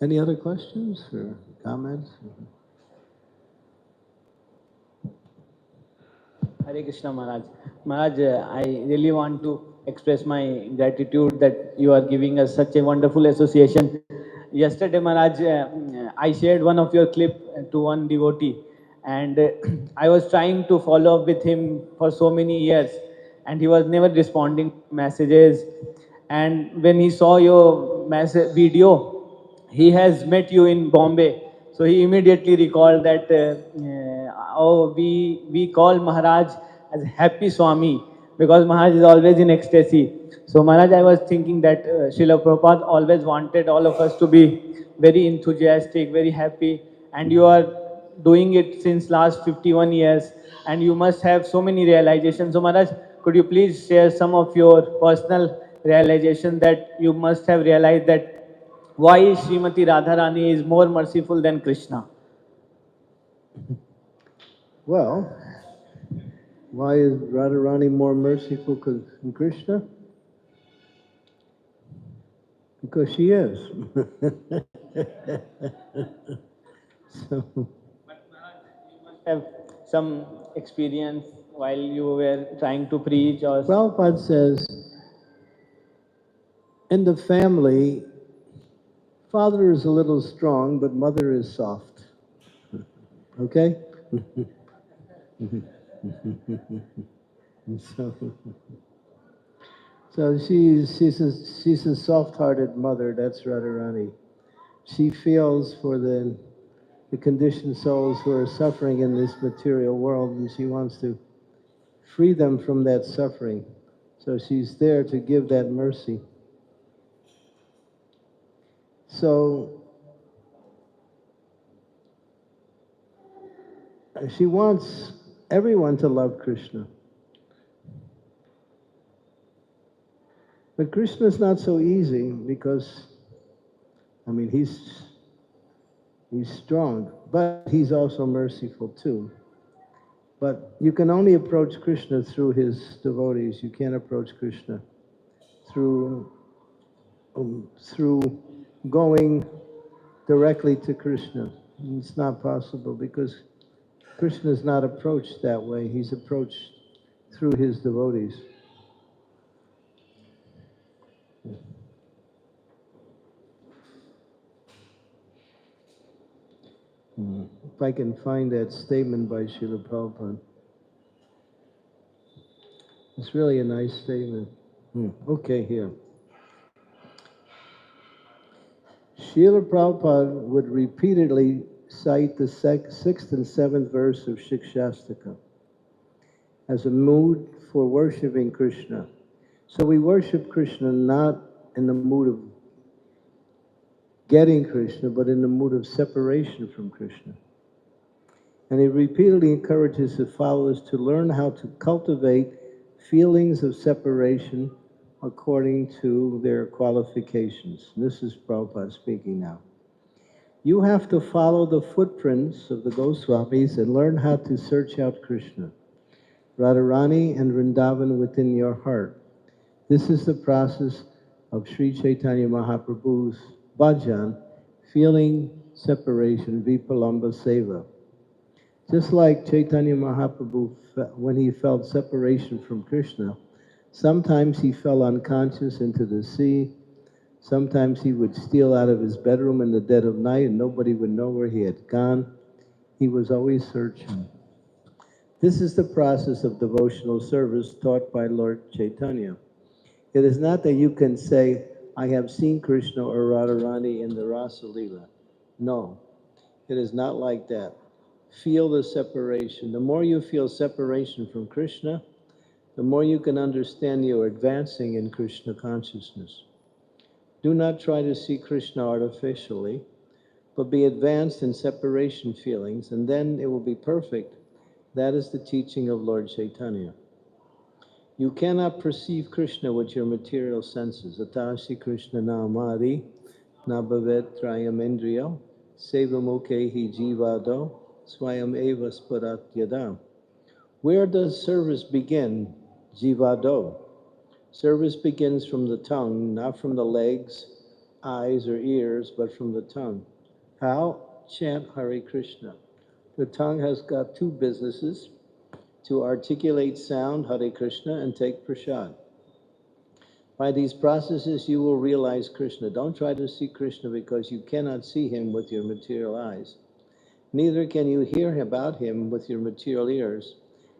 Any other questions or comments? Hare Krishna Maharaj. Maharaj, I really want to express my gratitude that you are giving us such a wonderful association. Yesterday, Maharaj, I shared one of your clip to one devotee, and I was trying to follow up with him for so many years, and he was never responding to messages. And when he saw your video, he has met you in Bombay. So he immediately recalled that, we call Maharaj as Happy Swami because Maharaj is always in ecstasy. So Maharaj, I was thinking that Srila Prabhupada always wanted all of us to be very enthusiastic, very happy, and you are doing it since last 51 years, and you must have so many realizations. So Maharaj, could you please share some of your personal realization that you must have realized that why Srimati Radharani is more merciful than Krishna? Well, why is Radharani more merciful than Krishna? Because she is. So, Have some experience while you were trying to preach or Prabhupada says, in the family, father is a little strong, but mother is soft. Okay? so, so she's a soft-hearted mother. That's Radharani. She feels for the conditioned souls who are suffering in this material world, and she wants to free them from that suffering. So she's there to give that mercy. So she wants everyone to love Krishna. But Krishna's not so easy because, I mean, he's strong, but he's also merciful too. But you can only approach Krishna through his devotees. You can't approach Krishna through going directly to Krishna. It's not possible because Krishna is not approached that way. He's approached through his devotees. If I can find that statement by Srila Prabhupada. It's really a nice statement. Okay, here. Srila Prabhupada would repeatedly cite the sixth and seventh verse of Shikshashtaka as a mood for worshiping Krishna. So we worship Krishna not in the mood of getting Krishna, but in the mood of separation from Krishna. And he repeatedly encourages his followers to learn how to cultivate feelings of separation according to their qualifications. This is Prabhupada speaking now. You have to follow the footprints of the Goswamis and learn how to search out Krishna, Radharani, and Vrindavan within your heart. This is the process of Sri Chaitanya Mahaprabhu's bhajan, feeling separation, vipalamba seva. Just like Chaitanya Mahaprabhu, when he felt separation from Krishna, sometimes he fell unconscious into the sea. Sometimes he would steal out of his bedroom in the dead of night and nobody would know where he had gone. He was always searching. This is the process of devotional service taught by Lord Chaitanya. It is not that you can say, I have seen Krishna or Radharani in the Rasa Leela. No, it is not like that. Feel the separation. The more you feel separation from Krishna, the more you can understand you are advancing in Krishna consciousness. Do not try to see Krishna artificially, but be advanced in separation feelings, and then it will be perfect. That is the teaching of Lord Chaitanya. You cannot perceive Krishna with your material senses. Atashi Krishna namadi, nabhavet trayam indriyo, sevamukhehi jivado, swayam eva sparatyadam. Where does service begin? Jivado. Service begins from the tongue, not from the legs, eyes, or ears, but from the tongue. How? Chant Hare Krishna. The tongue has got two businesses: to articulate sound, Hare Krishna, and take prasad. By these processes, you will realize Krishna. Don't try to see Krishna because you cannot see him with your material eyes. Neither can you hear about him with your material ears.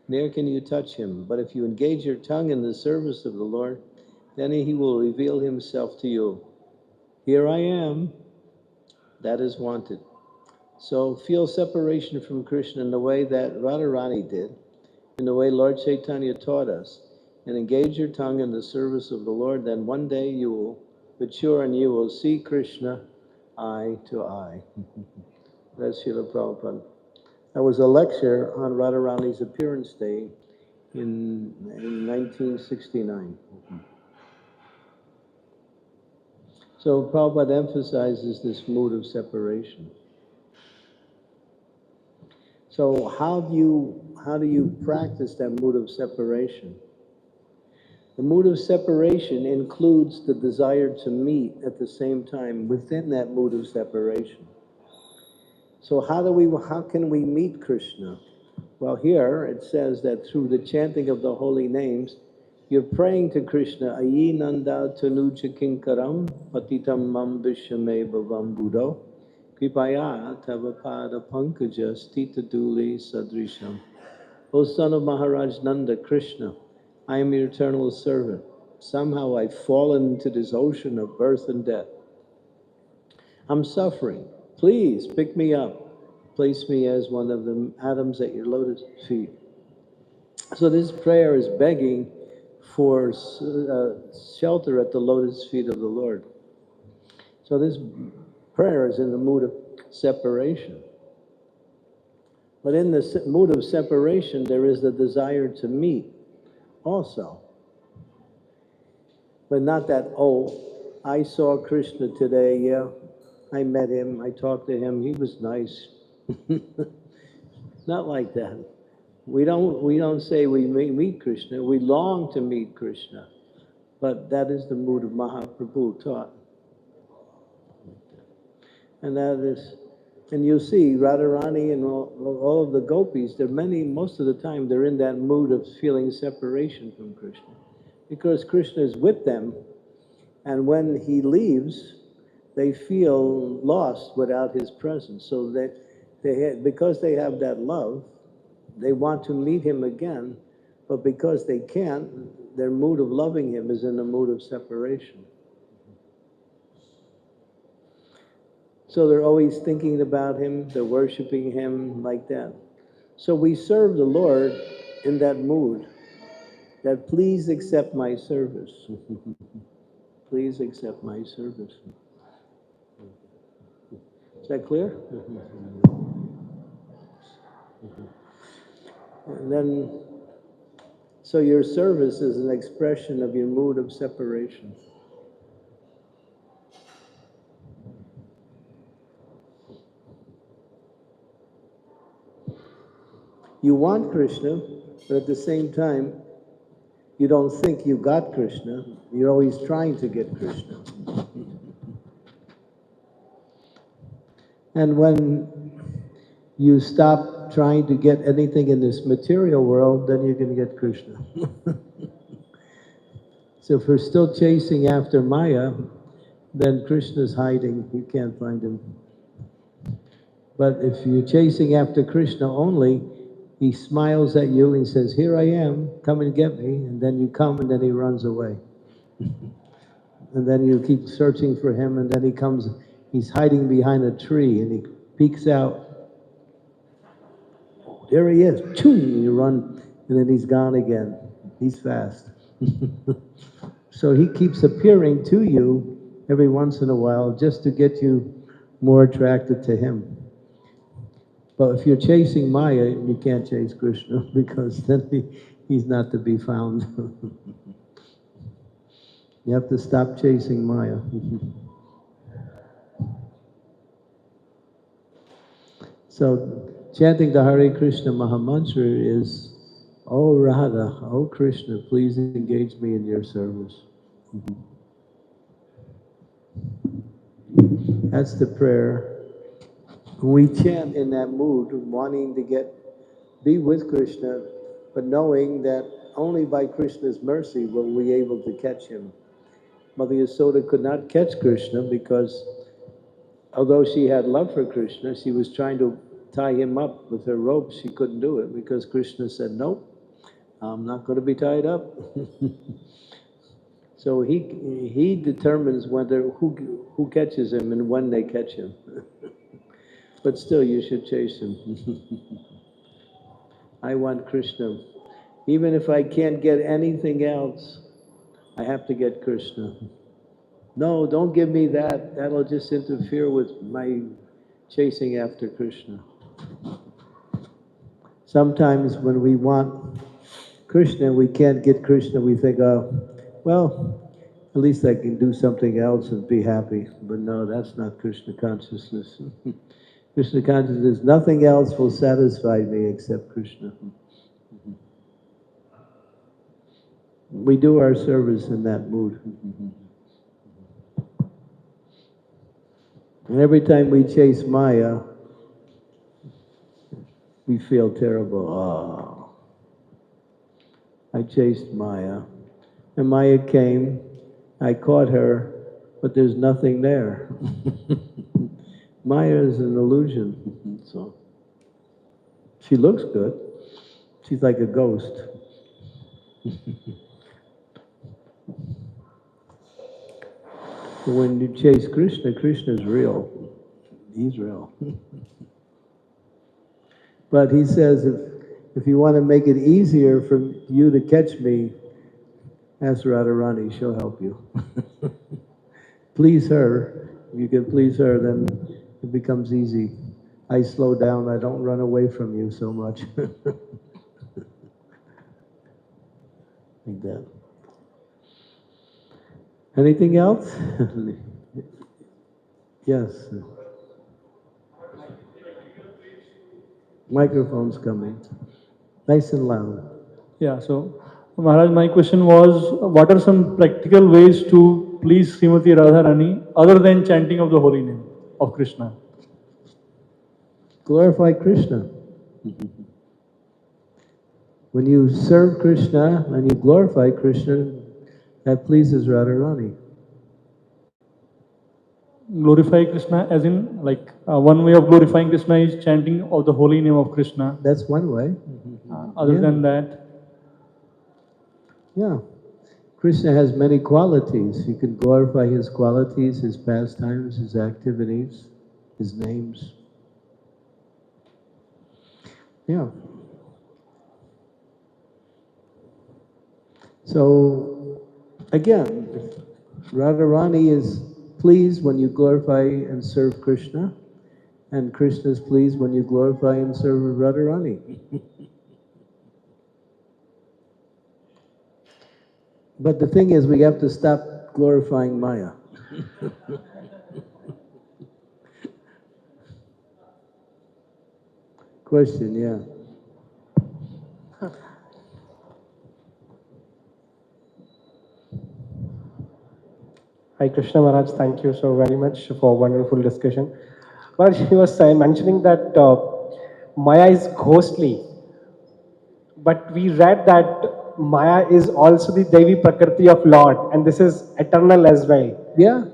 Neither can you touch him. But if you engage your tongue in the service of the Lord, then he will reveal himself to you. Here I am. That is wanted. So feel separation from Krishna in the way that Radharani did, in the way Lord Chaitanya taught us, and engage your tongue in the service of the Lord, then one day you will mature and you will see Krishna eye to eye. That's Srila Prabhupada. That was a lecture on Radharani's appearance day in 1969. So Prabhupada emphasizes this mood of separation. So how do you practice that mood of separation? The mood of separation includes the desire to meet at the same time within that mood of separation. So how can we meet Krishna? Well, here it says that through the chanting of the holy names, you're praying to Krishna, Ayi Nanda Tanuja Kinkaram Patitam Mam Vishame Bhavam Buddho Kripaya Tavapada Pankaja Stita Duli Sadrisham. O son of Maharaj Nanda, Krishna, I am your eternal servant. Somehow I've fallen into this ocean of birth and death. I'm suffering. Please pick me up. Place me as one of the atoms at your lotus feet. So this prayer is begging for shelter at the lotus feet of the Lord. So this prayer is in the mood of separation. But in the mood of separation, there is the desire to meet also. But not that, oh, I saw Krishna today, yeah, I met him, I talked to him, he was nice. Not like that. We don't say we meet Krishna, we long to meet Krishna. But that is the mood of Mahaprabhu taught. And that is, and you'll see Radharani and all of the gopis, most of the time they're in that mood of feeling separation from Krishna. Because Krishna is with them, and when he leaves, they feel lost without his presence. So that because they have that love, they want to meet him again, but because they can't, their mood of loving him is in the mood of separation. So they're always thinking about him, they're worshiping him like that. So we serve the Lord in that mood, that please accept my service. Please accept my service. Is that clear? And then, so your service is an expression of your mood of separation. You want Krishna, but at the same time, you don't think you got Krishna. You're always trying to get Krishna. And when you stop trying to get anything in this material world, then you can get Krishna. So if we're still chasing after Maya, then Krishna's hiding. You can't find him. But if you're chasing after Krishna only, he smiles at you and says, here I am, come and get me. And then you come and then he runs away. And then you keep searching for him and then he comes, he's hiding behind a tree and he peeks out. Oh, there he is. Choom! You run and then he's gone again. He's fast. So he keeps appearing to you every once in a while just to get you more attracted to him. But if you're chasing Maya, you can't chase Krishna because then he's not to be found. You have to stop chasing Maya. So chanting the Hare Krishna Mahamantra is, oh Radha, oh Krishna, please engage me in your service. That's the prayer. We chant in that mood, wanting to be with Krishna, but knowing that only by Krishna's mercy will we be able to catch him. Mother Yasoda could not catch Krishna because although she had love for Krishna, she was trying to tie him up with her rope. She couldn't do it because Krishna said, nope, I'm not going to be tied up. So he determines who catches him and when they catch him. But still, you should chase him. I want Krishna. Even if I can't get anything else, I have to get Krishna. No, don't give me that. That'll just interfere with my chasing after Krishna. Sometimes when we want Krishna, we can't get Krishna, we think, oh, well, at least I can do something else and be happy. But no, that's not Krishna consciousness. Krishna consciousness, nothing else will satisfy me except Krishna. We do our service in that mood. And every time we chase Maya, we feel terrible. Oh, I chased Maya. And Maya came, I caught her, but there's nothing there. Maya is an illusion. So she looks good. She's like a ghost. When you chase Krishna, Krishna's real. He's real. But he says, if you want to make it easier for you to catch me, ask Radharani, she'll help you. Please her. If you can please her, then it becomes easy. I slow down, I don't run away from you so much. Like that. Anything else? Yes. Microphone's coming. Nice and loud. Yeah, so Maharaj, my question was, what are some practical ways to please Srimati Radharani other than chanting of the holy name of Krishna? Glorify Krishna. When you serve Krishna and you glorify Krishna, that pleases Radharani. Glorify Krishna as in, like, one way of glorifying Krishna is chanting of the holy name of Krishna. That's one way. Other Yeah. than that, Yeah. Krishna has many qualities. You can glorify his qualities, his pastimes, his activities, his names. Yeah. So, again, Radharani is pleased when you glorify and serve Krishna, and Krishna is pleased when you glorify and serve Radharani. But the thing is, we have to stop glorifying Maya. Question, yeah. Hi Krishna Maharaj, thank you so very much for wonderful discussion. Maharaj, he was mentioning that Maya is ghostly, but we read that Maya is also the Devi Prakriti of Lord, and this is eternal as well. Yeah,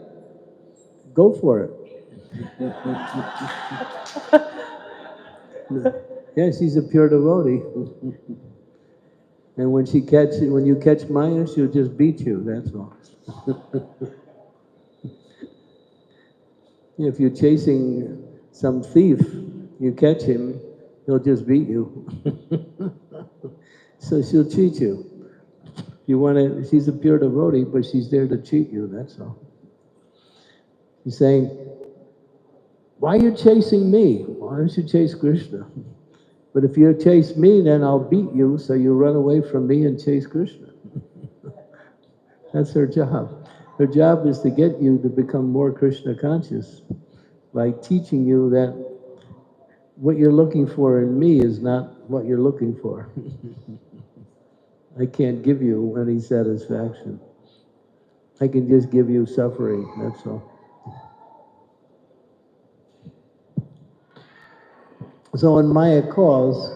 go for it. Yeah, she's a pure devotee. And when you catch Maya, she'll just beat you, that's all. If you're chasing some thief, you catch him, he'll just beat you. So she'll cheat you. She's a pure devotee, but she's there to cheat you, that's all. She's saying, why are you chasing me? Why don't you chase Krishna? But if you chase me, then I'll beat you, so you run away from me and chase Krishna. That's her job. Her job is to get you to become more Krishna conscious by teaching you that what you're looking for in me is not what you're looking for. I can't give you any satisfaction. I can just give you suffering, that's all. So when Maya calls,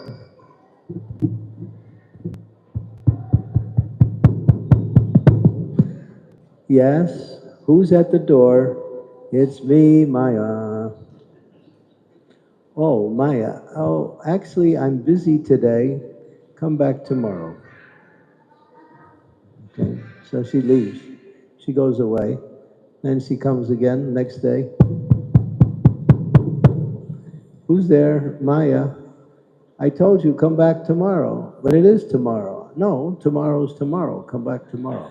yes, who's at the door? It's me, Maya. Oh, Maya. Oh, actually, I'm busy today. Come back tomorrow. Okay, so she leaves. She goes away. Then she comes again next day. Who's there? Maya. I told you, come back tomorrow. But it is tomorrow. No, tomorrow's tomorrow. Come back tomorrow.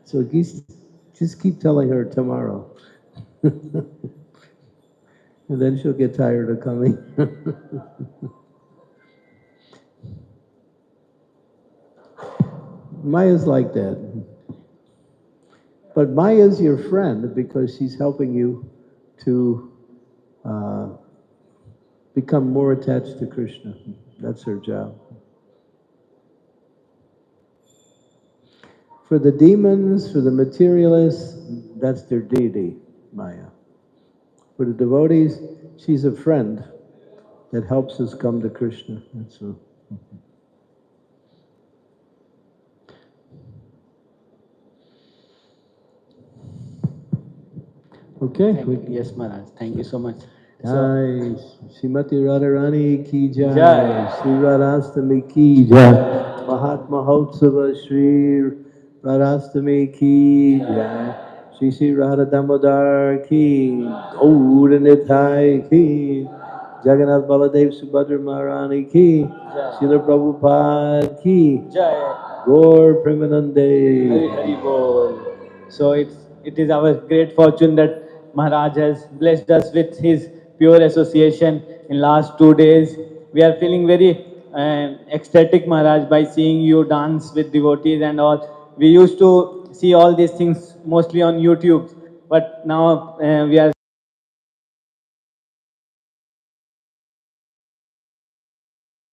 So just keep telling her tomorrow. And then she'll get tired of coming. Maya's like that. But Maya's your friend because she's helping you to become more attached to Krishna. That's her job. For the demons, for the materialists, that's their deity, Maya. For the devotees, she's a friend that helps us come to Krishna. That's all. Okay. Yes, Maharaj. Thank you so much. Jai Srimati Radharani ki jai, Jai. Sri Radhastami ki jai, Mahatma Hotsava Sri Radhastami ki jai, Sri Radha Damodar ki, Gaur Nithai ki, Jagannath Baladev Subhadra Maharani ki, Srila Prabhupada ki, Jai. Gaur Premanande. Hari Hari Bol. So it is our great fortune that Maharaj has blessed us with his pure association in last 2 days. We are feeling very ecstatic, Maharaj, by seeing you dance with devotees and all. We used to see all these things mostly on YouTube, but now we are